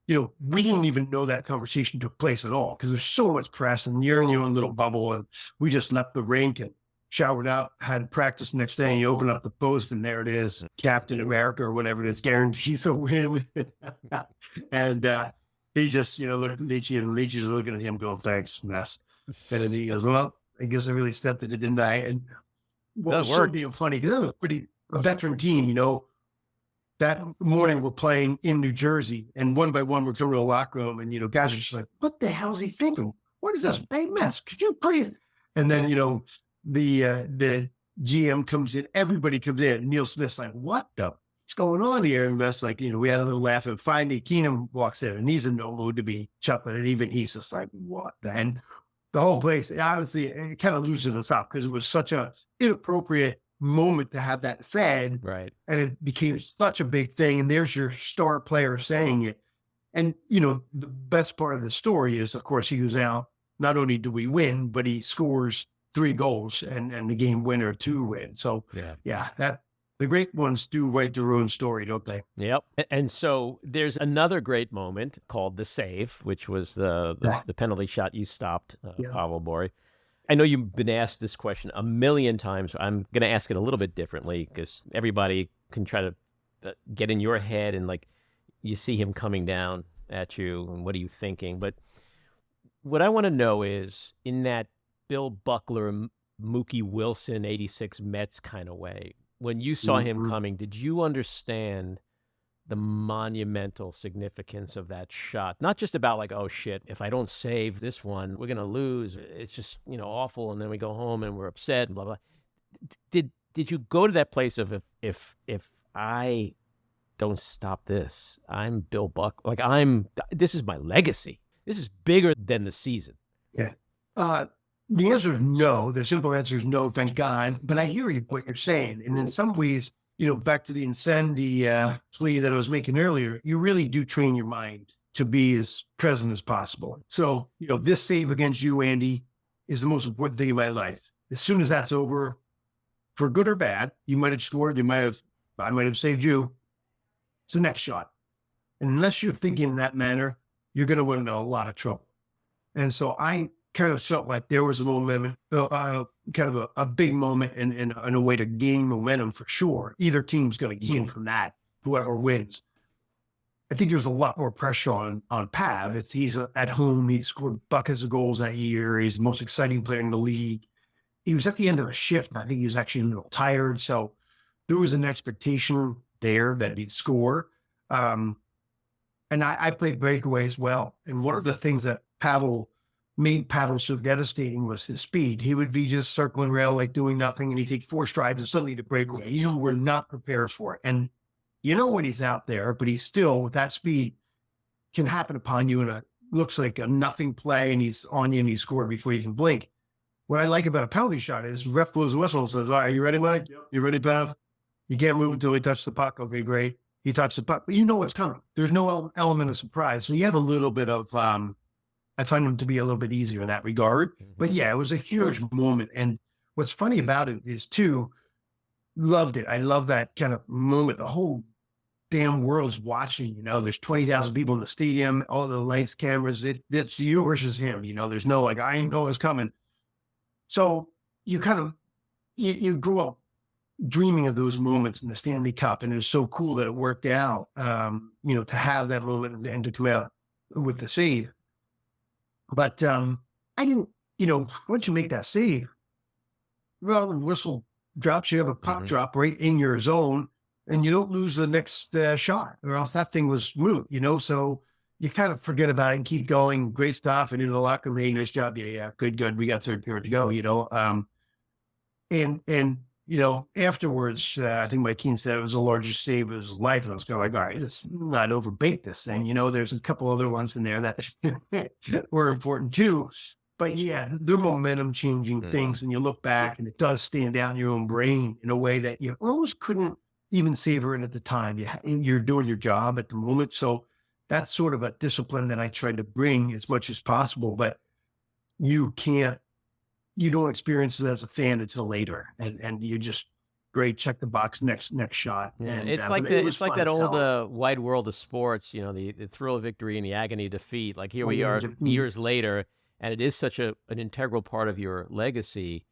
we didn't even know that conversation took place at all because there's so much press and you're in your own little bubble. And we just left the rink and showered out, had practice the next day. And you open up the post and there it is, Captain America or whatever it is, guarantees a win. And he just, looked at Leachy and Leachy's looking at him going, thanks, mess. And then he goes, well, I guess I really stepped in it, didn't I? And what was so damn funny, because that was a veteran team, that morning we're playing in New Jersey, and one by one we're going to a locker room, and, guys are just like, what the hell is he thinking? What is this big mess? Could you please? And then, the GM comes in, everybody comes in, and Neil Smith's like, what's going on here? And that's like, we had a little laugh, and finally Keenum walks in, and he's in no mood to be chuckling, and even he's just like, what? And the whole place, honestly, it kind of loosened us up because it was such a inappropriate moment to have that said. Right. And it became such a big thing. And there's your star player saying it. And, the best part of the story is, of course, he goes out. Not only do we win, but he scores 3 goals and the game winner to win. So, that the great ones do write their own story, don't they? Yep. And so there's another great moment called the save, which was the penalty shot you stopped, Pavel Bure. I know you've been asked this question a million times. I'm going to ask it a little bit differently because everybody can try to get in your head and like you see him coming down at you and what are you thinking? But what I want to know is in that Bill Buckler, Mookie Wilson, 86 Mets kind of way, when you saw him coming, did you understand the monumental significance of that shot? Not just about like, oh shit, if I don't save this one, we're going to lose. It's just, awful. And then we go home and we're upset and blah, blah. Did you go to that place of if I don't stop this, I'm Bill Buckler. Like this is my legacy. This is bigger than the season. Yeah. The answer is no. The simple answer is no, thank God. But I hear you, what you're saying. And in some ways, back to the Incendi plea that I was making earlier, you really do train your mind to be as present as possible. So, this save against you, Andy, is the most important thing in my life. As soon as that's over, for good or bad, you might have scored, I might have saved you. It's the next shot. And unless you're thinking in that manner, you're going to run into a lot of trouble. And so I kind of felt like there was a moment, kind of a big moment in a way to gain momentum for sure. Either team's going to gain from that, whoever wins. I think there's a lot more pressure on Pav. He's at home. He scored buckets of goals that year. He's the most exciting player in the league. He was at the end of a shift, and I think he was actually a little tired. So there was an expectation there that he'd score. And I played breakaway as well. And one of the things that made Pavel so devastating was his speed. He would be just circling rail, like doing nothing, and he'd take 4 strides and suddenly to breakaway. We're not prepared for it. And when he's out there, but he's still, with that speed, can happen upon you, and it looks like a nothing play, and he's on you, and he scored before you can blink. What I like about a penalty shot is ref blows the whistle and says, all right, you ready, Mike? Yep. You ready, Pav? You can't move until he touches the puck. Okay, great. He touched the puck, but you know what's coming. There's no element of surprise. So you have a little bit of, I find him to be a little bit easier in that regard. Mm-hmm. But yeah, it was a huge moment. And what's funny about it is, too, loved it. I love that kind of moment. The whole damn world's watching, there's 20,000 people in the stadium, all the lights, cameras, it's you versus him. There's no, like, I know it's coming. So you kind of, you grew up dreaming of those moments in the Stanley Cup, and it was so cool that it worked out, to have that moment and to come out with the save. But I didn't, once you make that save, well, the whistle drops, you have a puck drop right in your zone, and you don't lose the next shot, or else that thing was moot, so you kind of forget about it and keep going. Great stuff. And in the locker room, hey, nice job. Yeah, good. We got third period to go, and afterwards, I think Mike Keane said it was the largest save of his life. And I was kind of like, all right, let's not overbake this thing. There's a couple other ones in there that were important too. But yeah, they're momentum changing things. And you look back and it does stand out in your own brain in a way that you almost couldn't even savor it at the time. You're doing your job at the moment. So that's sort of a discipline that I try to bring as much as possible. But you don't experience it as a fan until later, and you just great, check the box, next shot. Yeah, and it's like that old wide world of sports, the thrill of victory and the agony of defeat. Like here we are years later, and it is such an integral part of your legacy,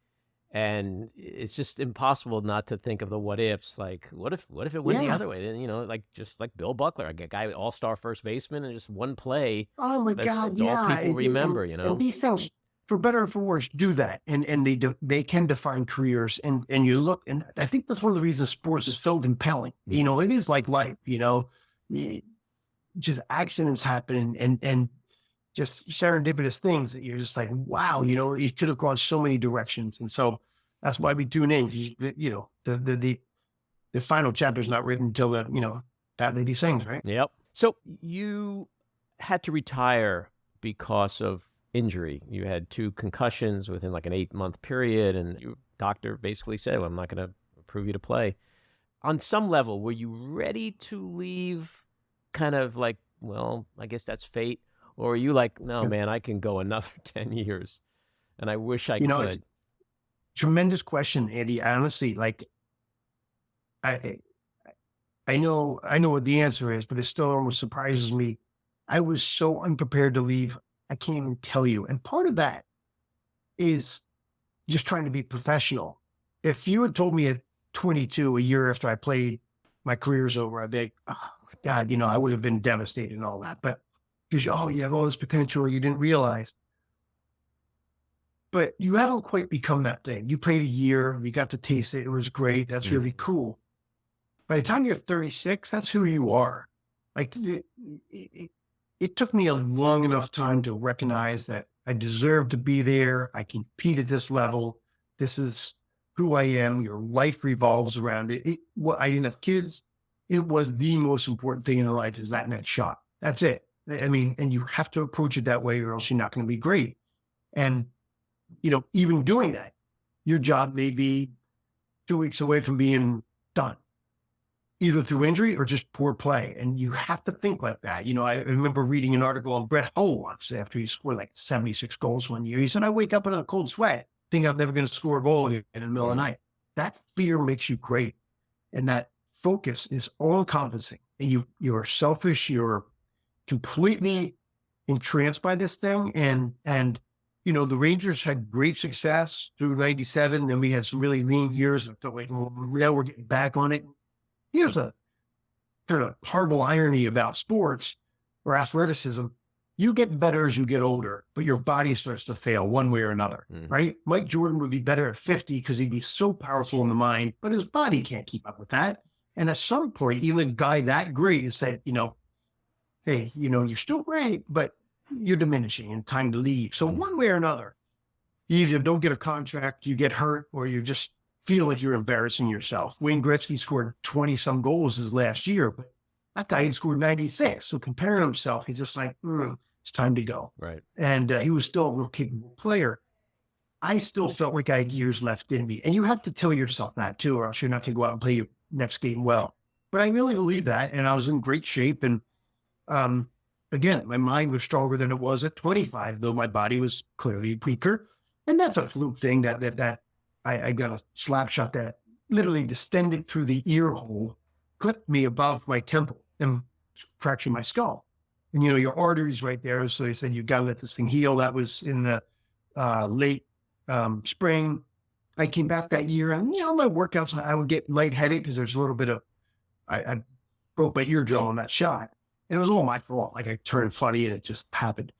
and it's just impossible not to think of the what ifs. Like what if it went the other way? Then just like Bill Buckler, a guy All-Star first baseman, and just one play. Oh my God! All people remember. And these things, for better or for worse, do that, and they can define careers. And you look, and I think that's one of the reasons sports is so compelling. It is like life. Just accidents happen, and just serendipitous things that you're just like, wow. It could have gone so many directions, and so that's why we tune in. The final chapter is not written until that lady sings, right? Yep. So you had to retire because of injury. You had 2 concussions within like an 8-month period, and your doctor basically said, well, I'm not going to approve you to play. On some level, were you ready to leave, kind of like, well, I guess that's fate? Or are you like, no, man, I can go another 10 years, and I wish I could? It's a tremendous question, Andy. Honestly, like, I know what the answer is, but it still almost surprises me. I was so unprepared to leave. I can't even tell you. And part of that is just trying to be professional. If you had told me at 22, a year after I played, my career's over, I'd be like, oh, God, I would have been devastated and all that. But because, you have all this potential you didn't realize. But you haven't quite become that thing. You played a year, you got to taste it. It was great. That's really cool. By the time you're 36, that's who you are. Like, it took me a long enough time to recognize that I deserve to be there. I compete at this level. This is who I am. Your life revolves around it. I didn't have kids. It was the most important thing in life is that next shot. That's it. I mean, and you have to approach it that way or else you're not going to be great. And even doing that, your job may be 2 weeks away from being done, either through injury or just poor play. And you have to think like that. I remember reading an article on Brett Hull once after he scored like 76 goals one year. He said, I wake up in a cold sweat, think I'm never going to score a goal again in the middle of the night. That fear makes you great. And that focus is all encompassing. And you're selfish. You're completely entranced by this thing. And the Rangers had great success through 97. Then we had some really lean years. I felt like, well, now we're getting back on it. Here's a kind of horrible irony about sports or athleticism. You get better as you get older, but your body starts to fail one way or another, right? Mike Jordan would be better at 50 because he'd be so powerful in the mind, but his body can't keep up with that. And at some point, even a guy that great is said, hey, you're still great, but you're diminishing and time to leave. So one way or another, you either don't get a contract, you get hurt, or you just feel like you're embarrassing yourself. Wayne Gretzky scored 20-some goals his last year, but that guy had scored 96. So comparing himself, he's just like, it's time to go. Right. And he was still a real capable player. I still felt like I had years left in me. And you have to tell yourself that too, or else you're not going to go out and play your next game well. But I really believe that. And I was in great shape. And again, my mind was stronger than it was at 25, though my body was clearly weaker. And that's a fluke thing that I got a slap shot that literally distended through the ear hole, clipped me above my temple and fractured my skull. And, your artery's right there. So they said, you got to let this thing heal. That was in the late spring. I came back that year and, my workouts, I would get lightheaded because there's a little bit of, I broke my eardrum on that shot. And it was all my fault. Like I turned funny and it just happened.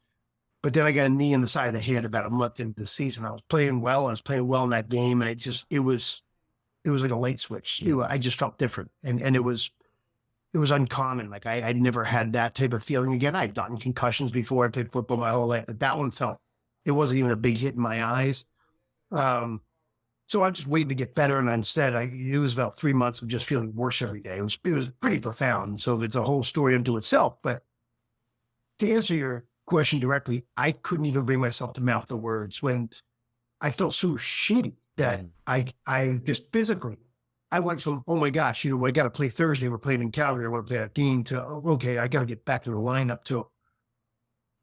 But then I got a knee in the side of the head about a month into the season. I was playing well. I was playing well in that game. And it was like a light switch. I just felt different. And it was uncommon. Like I'd never had that type of feeling again. I'd gotten concussions before. I played football my whole life, but that one it wasn't even a big hit in my eyes. So I'm just waiting to get better. And instead it was about 3 months of just feeling worse every day. It was pretty profound. So it's a whole story unto itself. But to answer your question directly, I couldn't even bring myself to mouth the words when I felt so shitty that I just physically, I went from, oh my gosh, I got to play Thursday. We're playing in Calgary. I want to play a game to, okay, I got to get back to the lineup to,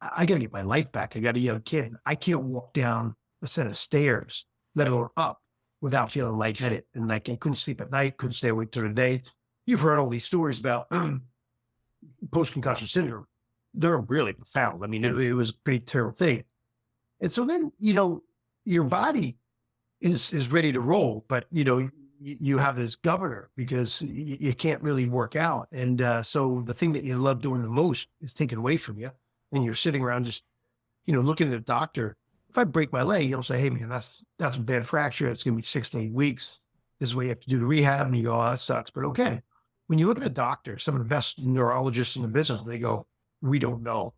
I got to get my life back. I got to get a kid. I can't walk down a set of stairs, let alone up, without feeling lightheaded. And I couldn't sleep at night, couldn't stay awake during the day. You've heard all these stories about post-concussion syndrome. They're really profound. I mean, it was a pretty terrible thing. And so then, your body is ready to roll, but, you have this governor because you can't really work out. And so the thing that you love doing the most is taken away from you. And you're sitting around just, looking at the doctor. If I break my leg, he'll say, hey, man, that's a bad fracture. It's going to be 6 to 8 weeks. This is what you have to do the rehab. And you go, oh, that sucks. But okay. When you look at a doctor, some of the best neurologists in the business, they go, we don't know.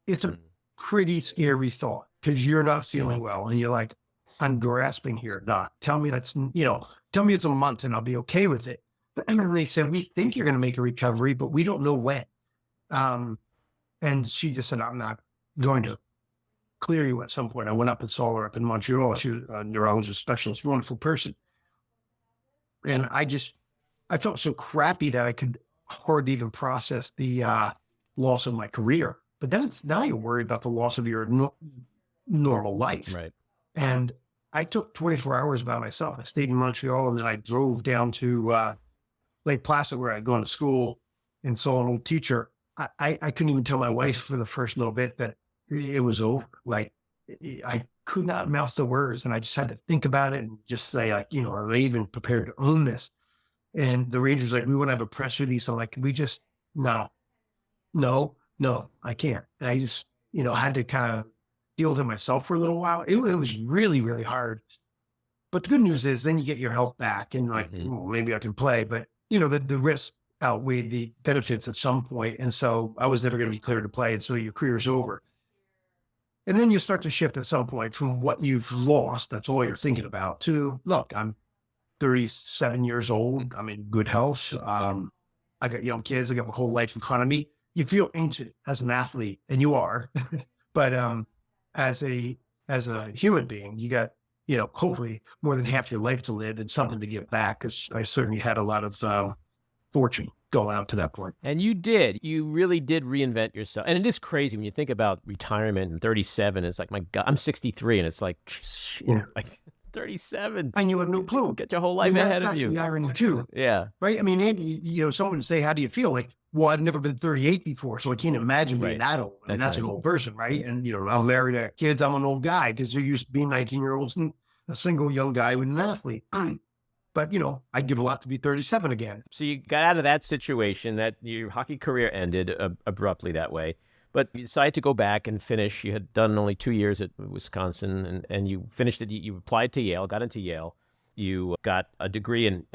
It's a pretty scary thought because you're not feeling well. And you're like, I'm grasping here, doc. Tell me it's a month and I'll be okay with it. But then they said, we think you're going to make a recovery, but we don't know when. And she just said, I'm not going to clear you at some point. I went up and saw her up in Montreal. She was a neurologist specialist, wonderful person. And I felt so crappy that I could hardly even process the loss of my career. But then now you're worried about the loss of your normal life. Right. And I took 24 hours by myself. I stayed in Montreal and then I drove down to Lake Placid where I'd gone to school and saw an old teacher. I couldn't even tell my wife for the first little bit that it was over. Like I could not mouth the words and I just had to think about it and just say like, are they even prepared to own this? And the Rangers like, we want to have a press release. I'm like, can we just, no, I can't. And I just, had to kind of deal with it myself for a little while. It was really, really hard. But the good news is then you get your health back and like, maybe I can play. But, the risk outweighed the benefits at some point. And so I was never going to be cleared to play. And so your career's over. And then you start to shift at some point from what you've lost, that's all you're thinking about, to, look, I'm 37 years old. I'm in good health. I got young kids. I got my whole life in front of me. You feel ancient as an athlete, and you are. But as a as a human being. You got, hopefully more than half your life to live and something to give back. Because I certainly had a lot of fortune going out to that point. And you did. You really did reinvent yourself. And it is crazy when you think about retirement and 37. It's like, my God, I'm 63, and it's like, like 37. And you have no clue. Get your whole life ahead of you. That's the irony too. Yeah. Right? I mean, Andy, someone would say, how do you feel? Like, well, I've never been 38 before, so I can't imagine being that old. And that's an old person, right? And, I'm married, I have kids, I'm an old guy, because there used to be 19-year-olds and a single young guy with an athlete. But, I'd give a lot to be 37 again. So you got out of that situation, that your hockey career ended abruptly that way. But you decided to go back and finish. You had done only 2 years at Wisconsin, and you finished it. You applied to Yale, got into Yale. You got a degree in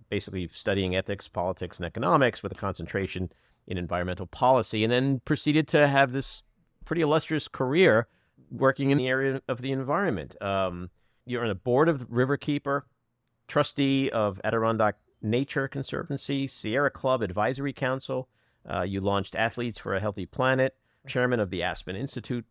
basically studying ethics, politics, and economics with a concentration in environmental policy, and then proceeded to have this pretty illustrious career working in the area of the environment. You're on the board of Riverkeeper, trustee of Adirondack Nature Conservancy, Sierra Club Advisory Council. You launched Athletes for a Healthy Planet, chairman of the Aspen Institute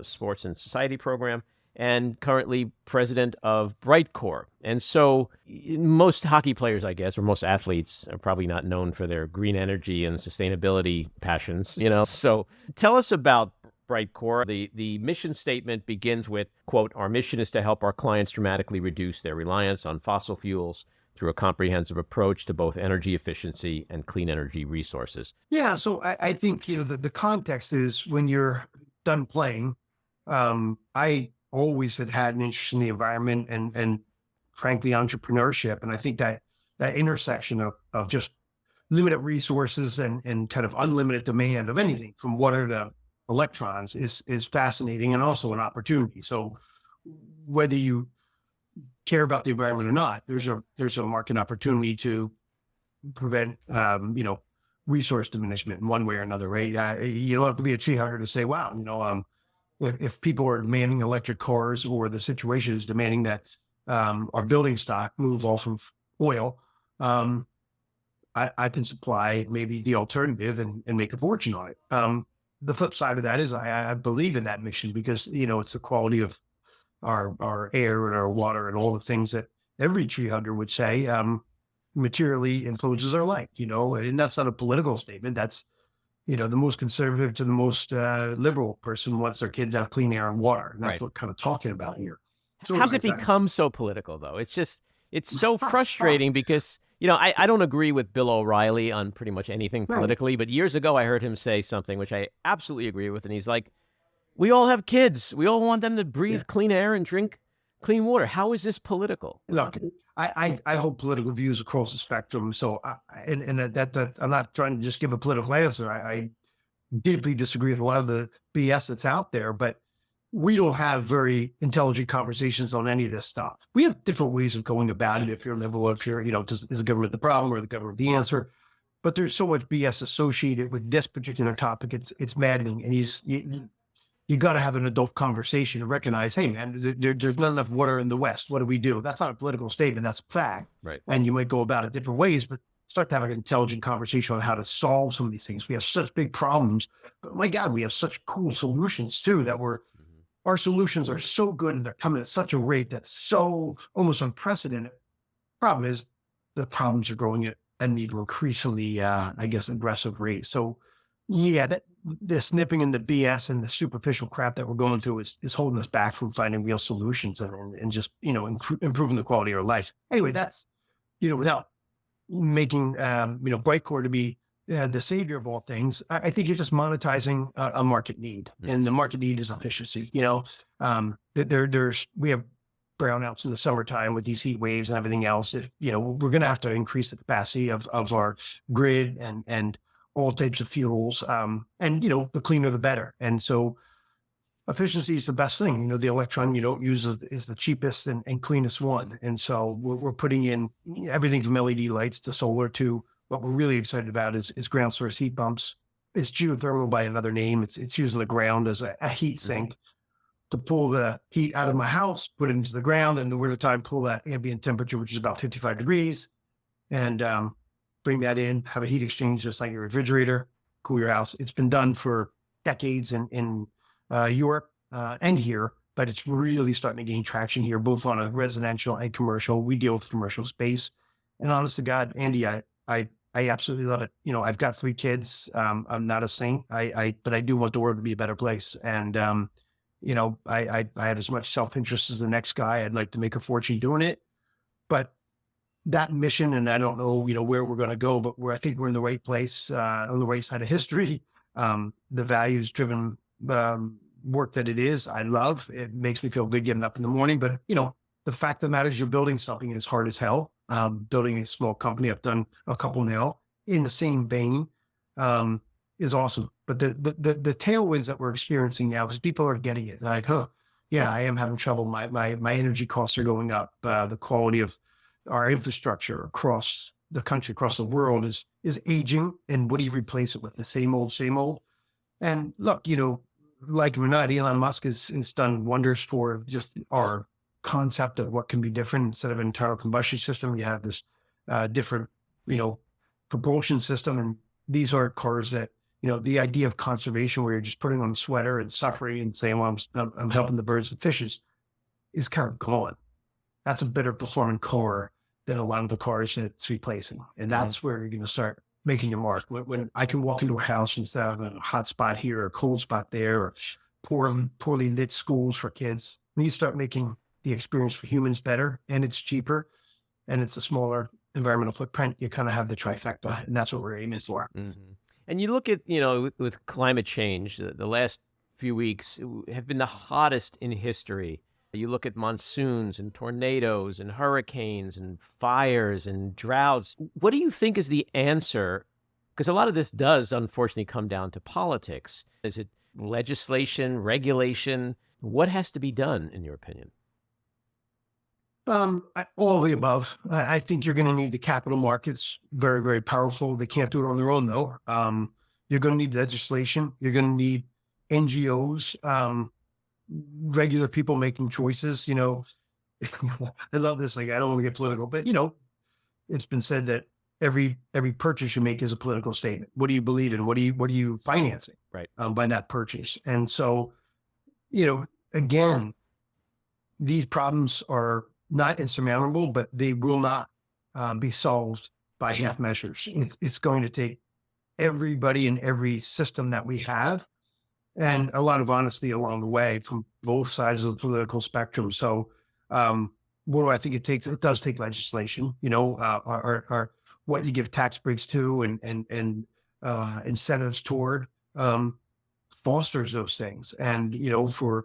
Sports and Society Program, and currently president of Brightcore. And so most hockey players, I guess, or most athletes are probably not known for their green energy and sustainability passions, So tell us about Brightcore. The mission statement begins with, quote, "Our mission is to help our clients dramatically reduce their reliance on fossil fuels through a comprehensive approach to both energy efficiency and clean energy resources." Yeah, so I think, the context is when you're done playing, I always had an interest in the environment and frankly, entrepreneurship. And I think that intersection of just limited resources and kind of unlimited demand of anything from water to electrons is fascinating and also an opportunity. So whether you care about the environment or not, there's a market opportunity to prevent, resource diminishment in one way or another, right? You don't have to be a tree hugger to say, wow, if people are demanding electric cars, or the situation is demanding that our building stock move off of oil, I can supply maybe the alternative and make a fortune on it. The flip side of that is I believe in that mission because, it's the quality of our air and our water and all the things that every tree hugger would say materially influences our life, and that's not a political statement. That's, the most conservative to the most liberal person wants their kids to have clean air and water. And that's what we're kind of talking about here. So how's it become so political, though? It's so frustrating because, I don't agree with Bill O'Reilly on pretty much anything politically, but years ago I heard him say something which I absolutely agree with. And he's like, we all have kids. We all want them to breathe clean air and drink clean water. How is this political? Look, I hold political views across the spectrum. So, that I'm not trying to just give a political answer. I deeply disagree with a lot of the BS that's out there, but we don't have very intelligent conversations on any of this stuff. We have different ways of going about it. If you're liberal, if you're, is the government the problem or the government the answer? But there's so much BS associated with this particular topic. It's maddening. And you got to have an adult conversation and recognize, hey, man, there's not enough water in the West. What do we do? That's not a political statement. That's a fact. Right. And you might go about it different ways, but start to have an intelligent conversation on how to solve some of these things. We have such big problems, but my God, we have such cool solutions too, our solutions are so good and they're coming at such a rate that's so almost unprecedented. Problem is the problems are growing at an even increasingly, aggressive rate. So yeah, the snipping and the BS and the superficial crap that we're going through is holding us back from finding real solutions and just, improving the quality of our life. Anyway, that's, without making, Brightcore to be the savior of all things, I think you're just monetizing a market need, and the market need is efficiency. We have brownouts in the summertime with these heat waves and everything else. We're going to have to increase the capacity of our grid and all types of fuels. The cleaner, the better. And so efficiency is the best thing. The electron you don't use is the cheapest and cleanest one. And so we're putting in everything from LED lights to solar to what we're really excited about is ground source heat pumps. It's geothermal by another name. It's using the ground as a heat sink to pull the heat out of my house, put it into the ground, and in the wintertime, pull that ambient temperature, which is about 55 degrees, and bring that in, have a heat exchange just like your refrigerator, cool your house. It's been done for decades in Europe and here. but it's really starting to gain traction here, both on a residential and commercial. We deal with commercial space. And honest to God, Andy, I absolutely love it. You know, I've got 3 kids. I'm not a saint. But I do want the world to be a better place. And, you know, I have as much self-interest as the next guy. I'd like to make a fortune doing it. But that mission, and I don't know, you know, where we're going to go, but I think we're in the right place, on the right side of history. The values-driven work that it is, I love. It makes me feel good getting up in the morning. But, you know, the fact of the matter is you're building something as hard as hell. Building a small company, I've done a couple now in the same vein, is awesome. But the tailwinds that we're experiencing now is people are getting it. Like, yeah, I am having trouble. My energy costs are going up. The quality of our infrastructure across the country, across the world is aging. And what do you replace it with? The same old, same old. And look, you know, like or not, Elon Musk has done wonders for just our concept of what can be different. Instead of an internal combustion system, you have this different, you know, propulsion system. And these are cars that, you know, the idea of conservation where you're just putting on a sweater and suffering and saying, well, I'm helping the birds and fishes is kind of gone. That's a better performing car than a lot of the cars that it's replacing. And that's where you're going to start making your mark. When I can walk into a house instead of a hot spot here or a cold spot there, or poorly lit schools for kids, when you start making the experience for humans better, and it's cheaper, and it's a smaller environmental footprint, you kind of have the trifecta, and that's what we're aiming for. Mm-hmm. And you look at, you know, with climate change, the last few weeks have been the hottest in history. You look at monsoons and tornadoes and hurricanes and fires and droughts. What do you think is the answer? Because a lot of this does, unfortunately, come down to politics. Is it legislation, regulation? What has to be done, in your opinion? All of the above. I think you're going to need the capital markets, very, very powerful. They can't do it on their own, though. You're going to need legislation. You're going to need NGOs, regular people making choices. You know, I love this. Like, I don't want to get political, but, you know, it's been said that every purchase you make is a political statement. What do you believe in? What are you financing? Right. By that purchase? And so, you know, again, these problems are not insurmountable, but they will not be solved by half measures. It's going to take everybody in every system that we have, and a lot of honesty along the way from both sides of the political spectrum. So what do I think it takes? It does take legislation, you know, or what you give tax breaks to and incentives toward fosters those things. And, you know, for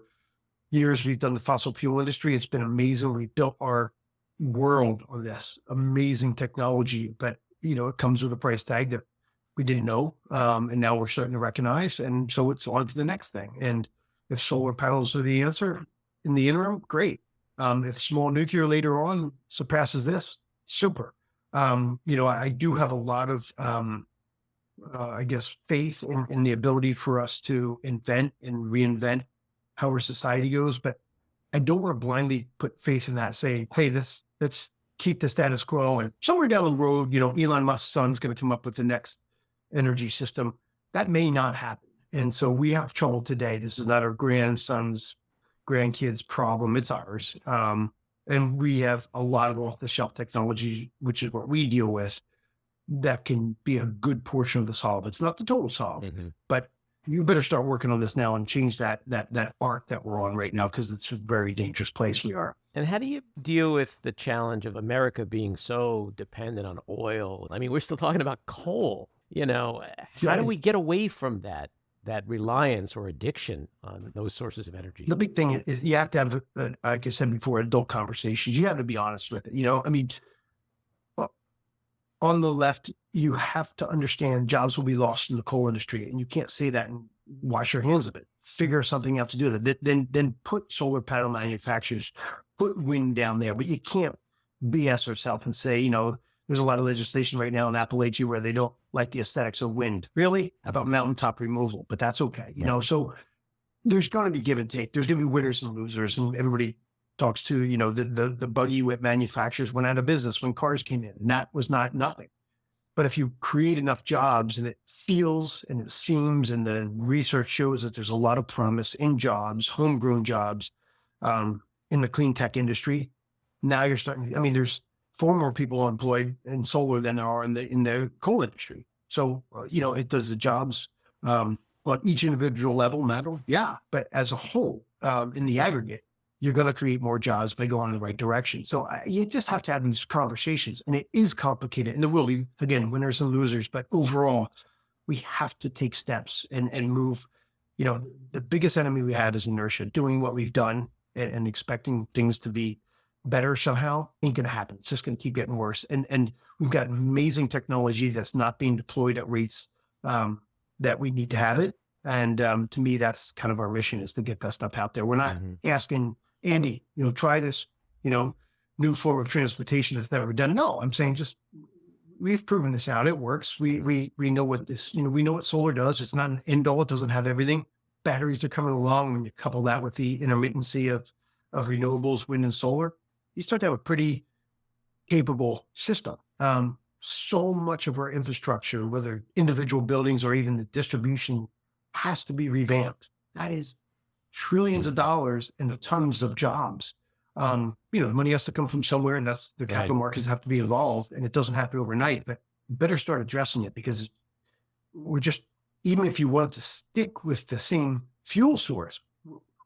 years we've done the fossil fuel industry. It's been amazing. We built our world on this amazing technology, but, you know, it comes with a price tag that we didn't know. And now we're starting to recognize. And so it's on to the next thing. And if solar panels are the answer in the interim, great. If small nuclear later on surpasses this, super. You know, I do have a lot of, I guess, faith in the ability for us to invent and reinvent how our society goes, but I don't want to blindly put faith in that, saying, hey, let's keep the status quo. And somewhere down the road, you know, Elon Musk's son's going to come up with the next energy system. That may not happen. And so we have trouble today. This is not our grandson's, grandkids' problem. It's ours. And we have a lot of off-the-shelf technology, which is what we deal with, that can be a good portion of the solve. It's not the total solve, but you better start working on this now and change that arc that we're on right now, because it's a very dangerous place we are. And how do you deal with the challenge of America being so dependent on oil? I mean, we're still talking about coal, you know. How do we get away from that reliance or addiction on those sources of energy? The big thing is you have to have, like I said before, adult conversations. You have to be honest with it. You know, I mean, on the left, you have to understand jobs will be lost in the coal industry, and you can't say that and wash your hands of it. Figure something out to do that. Then put solar panel manufacturers, put wind down there, but you can't BS yourself and say, you know, there's a lot of legislation right now in Appalachia where they don't like the aesthetics of wind. Really? How about mountaintop removal? But that's okay. You know, so there's going to be give and take. There's going to be winners and losers, and everybody talks to, you know, the buggy whip manufacturers went out of business when cars came in, and that was not nothing. But if you create enough jobs, and it feels and it seems, and the research shows that there's a lot of promise in jobs, homegrown jobs, in the clean tech industry. Now you're starting, I mean, there's far more people employed in solar than there are in the coal industry. So, it does the jobs, but each individual level matter. Yeah. But as a whole, in the aggregate, you're going to create more jobs by going in the right direction. So you just have to have these conversations, and it is complicated, and there will be, again, winners and losers, but overall we have to take steps and move. The biggest enemy we have is inertia. Doing what we've done and expecting things to be better somehow ain't going to happen. It's just going to keep getting worse. And we've got amazing technology that's not being deployed at rates that we need to have it. And to me, that's kind of our mission, is to get that stuff out there. We're not asking Andy, try this, new form of transportation that's never done. No, I'm saying just, we've proven this out. It works. We know what this, we know what solar does. It's not an end all. It doesn't have everything. Batteries are coming along. When you couple that with the intermittency of renewables, wind and solar, you start to have a pretty capable system. So much of our infrastructure, whether individual buildings or even the distribution, has to be revamped. That is trillions of dollars and tons of jobs. The money has to come from somewhere, and that's the capital markets have to be involved, and it doesn't happen overnight, but you better start addressing it, because we're just, even if you want to stick with the same fuel source,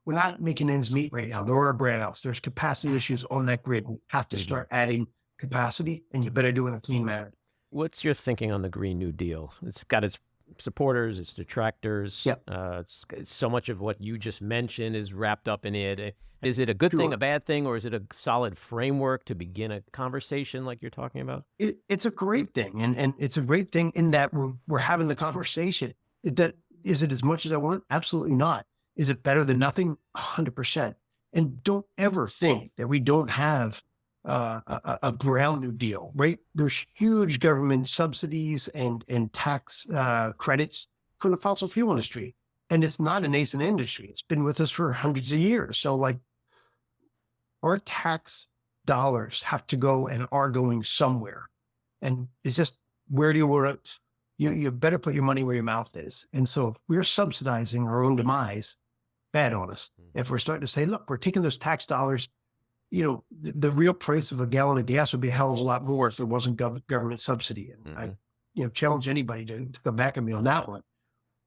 we're not making ends meet right now. There are brownouts. There's capacity issues on that grid. We have to start adding capacity, and you better do it in a clean manner. What's your thinking on the Green New Deal? It's got its supporters, its detractors. Yep. It's so much of what you just mentioned is wrapped up in it. Is it a good thing, a bad thing, or is it a solid framework to begin a conversation like you're talking about? It's a great thing, and it's a great thing in that we're having the conversation. Is it as much as I want? Absolutely not. Is it better than nothing? 100%. And don't ever think that we don't have a brown New Deal, right? There's huge government subsidies and tax credits for the fossil fuel industry. And it's not a nascent industry. It's been with us for hundreds of years. So our tax dollars have to go and are going somewhere. And it's just, where do you want it? You better put your money where your mouth is. And so if we're subsidizing our own demise, bad on us. If we're starting to say, look, we're taking those tax dollars, the real price of a gallon of gas would be a hell of a lot more if there wasn't government subsidy. And I challenge anybody to come back at me on that one.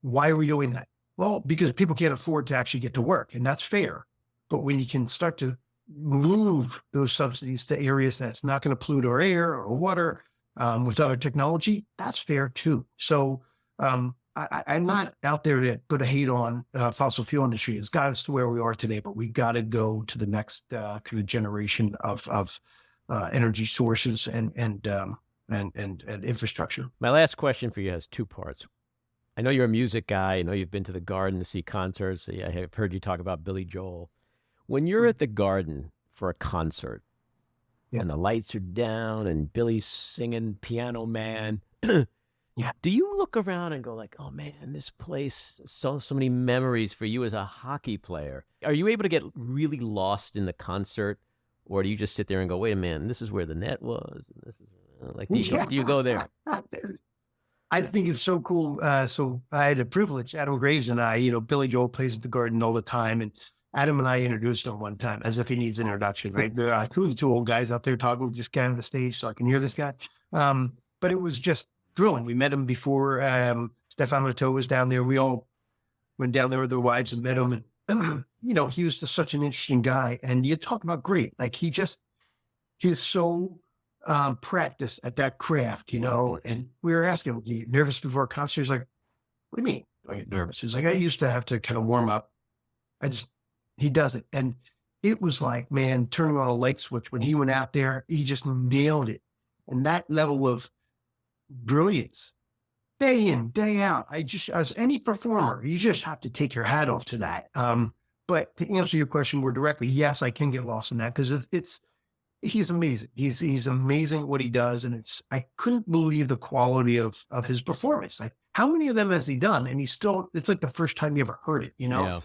Why are we doing that? Well, because people can't afford to actually get to work, and that's fair. But when you can start to move those subsidies to areas that's not going to pollute our air or water with other technology, that's fair too. So I'm not out there to put a hate on fossil fuel industry. It's got us to where we are today, but we got to go to the next kind of generation of energy sources and infrastructure. My last question for you has two parts. I know you're a music guy. I know you've been to the Garden to see concerts. I have heard you talk about Billy Joel. When you're at the Garden for a concert and the lights are down and Billy's singing Piano Man, do you look around and go like, oh man, this place, so many memories for you as a hockey player? Are you able to get really lost in the concert, or do you just sit there and go, wait a minute, this is where the net was? And this is do you go there? I think it's so cool. So I had a privilege, Adam Graves and I, Billy Joel plays at the Garden all the time. And Adam and I introduced him one time as if he needs an introduction, right? Who's the two old guys out there talking, just get on the stage so I can hear this guy. But it was just thrilling. We met him before Stefan Matteau was down there. We all went down there with their wives and met him. And, he was just such an interesting guy. And you talk about great. Like he's so practiced at that craft, and we were asking him, are you nervous before a concert? He's like, what do you mean I get nervous? He's like, I used to have to kind of warm up. He does it. And it was like, man, turning on a light switch. When he went out there, he just nailed it. And that level of brilliance, day in, day out, as any performer, you just have to take your hat off to that. But to answer your question more directly, yes, I can get lost in that, because he's amazing. He's amazing at what he does. And I couldn't believe the quality of his performance. Like, how many of them has he done? And it's like the first time you ever heard it, Yeah.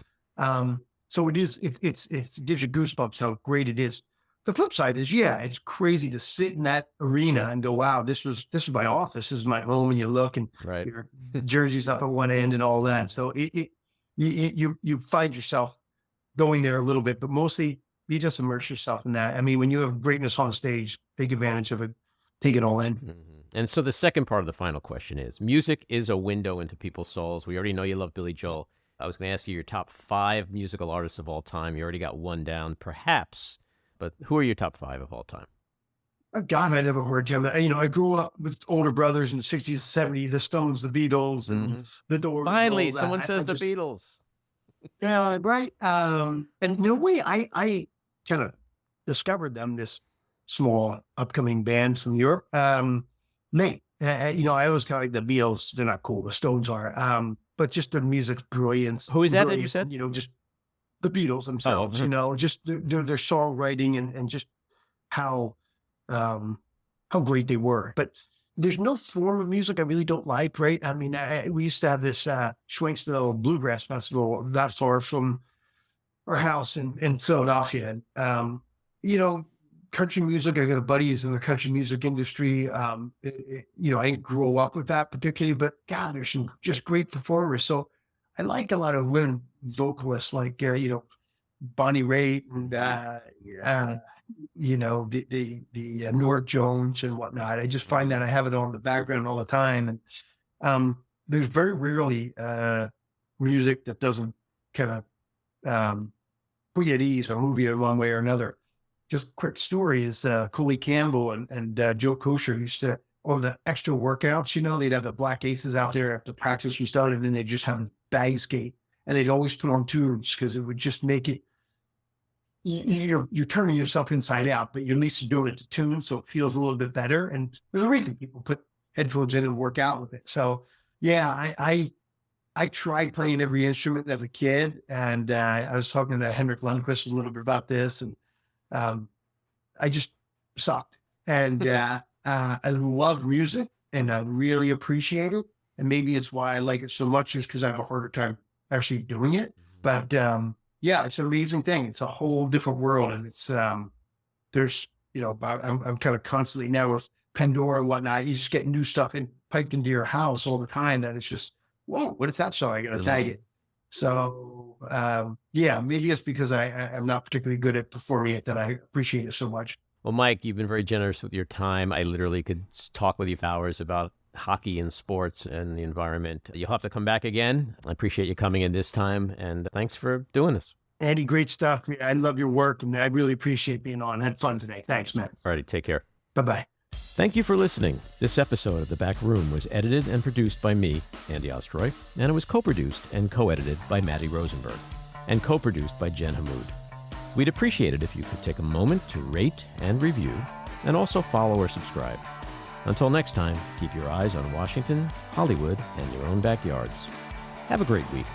So it gives you goosebumps how great it is. The flip side is, it's crazy to sit in that arena and go, wow, this is my office. This is my home. And you look and your jersey's up at one end and all that. So you find yourself going there a little bit, but mostly you just immerse yourself in that. I mean, when you have greatness on stage, take advantage of it, take it all in. Mm-hmm. And so the second part of the final question is, music is a window into people's souls. We already know you love Billy Joel. I was going to ask you your top 5 musical artists of all time. You already got one down, perhaps, but who are your top 5 of all time? God, I never heard Jim. You know, I grew up with older brothers in the 60s, 70s, the Stones, the Beatles, and the Doors. Finally, someone says the Beatles. Yeah, right. And in a way, I kind of discovered them, this small upcoming band from Europe. Late. You know, I always kind of like the Beatles. They're not cool. The Stones are. But just their music's brilliance. Who is that you said? You know, just the Beatles themselves. You know, just their songwriting and just how great they were. But there's no form of music I really don't like, right? I mean, we used to have this Schwenksville Bluegrass Festival not far from our house in Philadelphia. And, you know, country music, I got a buddies in the country music industry. You know, I didn't grow up with that particularly, but God, there's some just great performers. So I like a lot of women vocalists like, you know, Bonnie Raitt and, you know, the Norah Jones and whatnot. I just find that I have it on the background all the time. And there's very rarely music that doesn't kind of put you at ease or move you one way or another. Just quick story is Coley Campbell and Joe Kosher used to, on the extra workouts, you know, they'd have the Black Aces out there after practice we started, and then they'd just have bag skate. And they'd always put on tunes because it would just make it, you're turning yourself inside out, but you're at least doing it to tune, so it feels a little bit better. And there's a reason people put headphones in and work out with it. So yeah, I tried playing every instrument as a kid, and I was talking to Henrik Lundqvist a little bit about this, and I just sucked. And I love music, and I really appreciate it. And maybe it's why I like it so much, is because I have a harder time actually doing it. But yeah, it's an amazing thing. It's a whole different world, and it's there's, you know, I'm kind of constantly now with Pandora and whatnot. You just get new stuff piped into your house all the time that it's just, whoa, what is that song? I got to tag it. So yeah, maybe it's because I'm not particularly good at performing it that I appreciate it so much. Well, Mike, you've been very generous with your time. I literally could talk with you for hours about hockey and sports and the environment. You'll have to come back again. I appreciate you coming in this time, and thanks for doing this. Andy, great stuff. I love your work, and I really appreciate being on. I had fun today. Thanks, man. All righty, take care. Bye-bye. Thank you for listening. This episode of The Back Room was edited and produced by me, Andy Ostroy, and it was co-produced and co-edited by Matty Rosenberg, and co-produced by Jen Hammoud. We'd appreciate it if you could take a moment to rate and review, and also follow or subscribe. Until next time, keep your eyes on Washington, Hollywood, and your own backyards. Have a great week.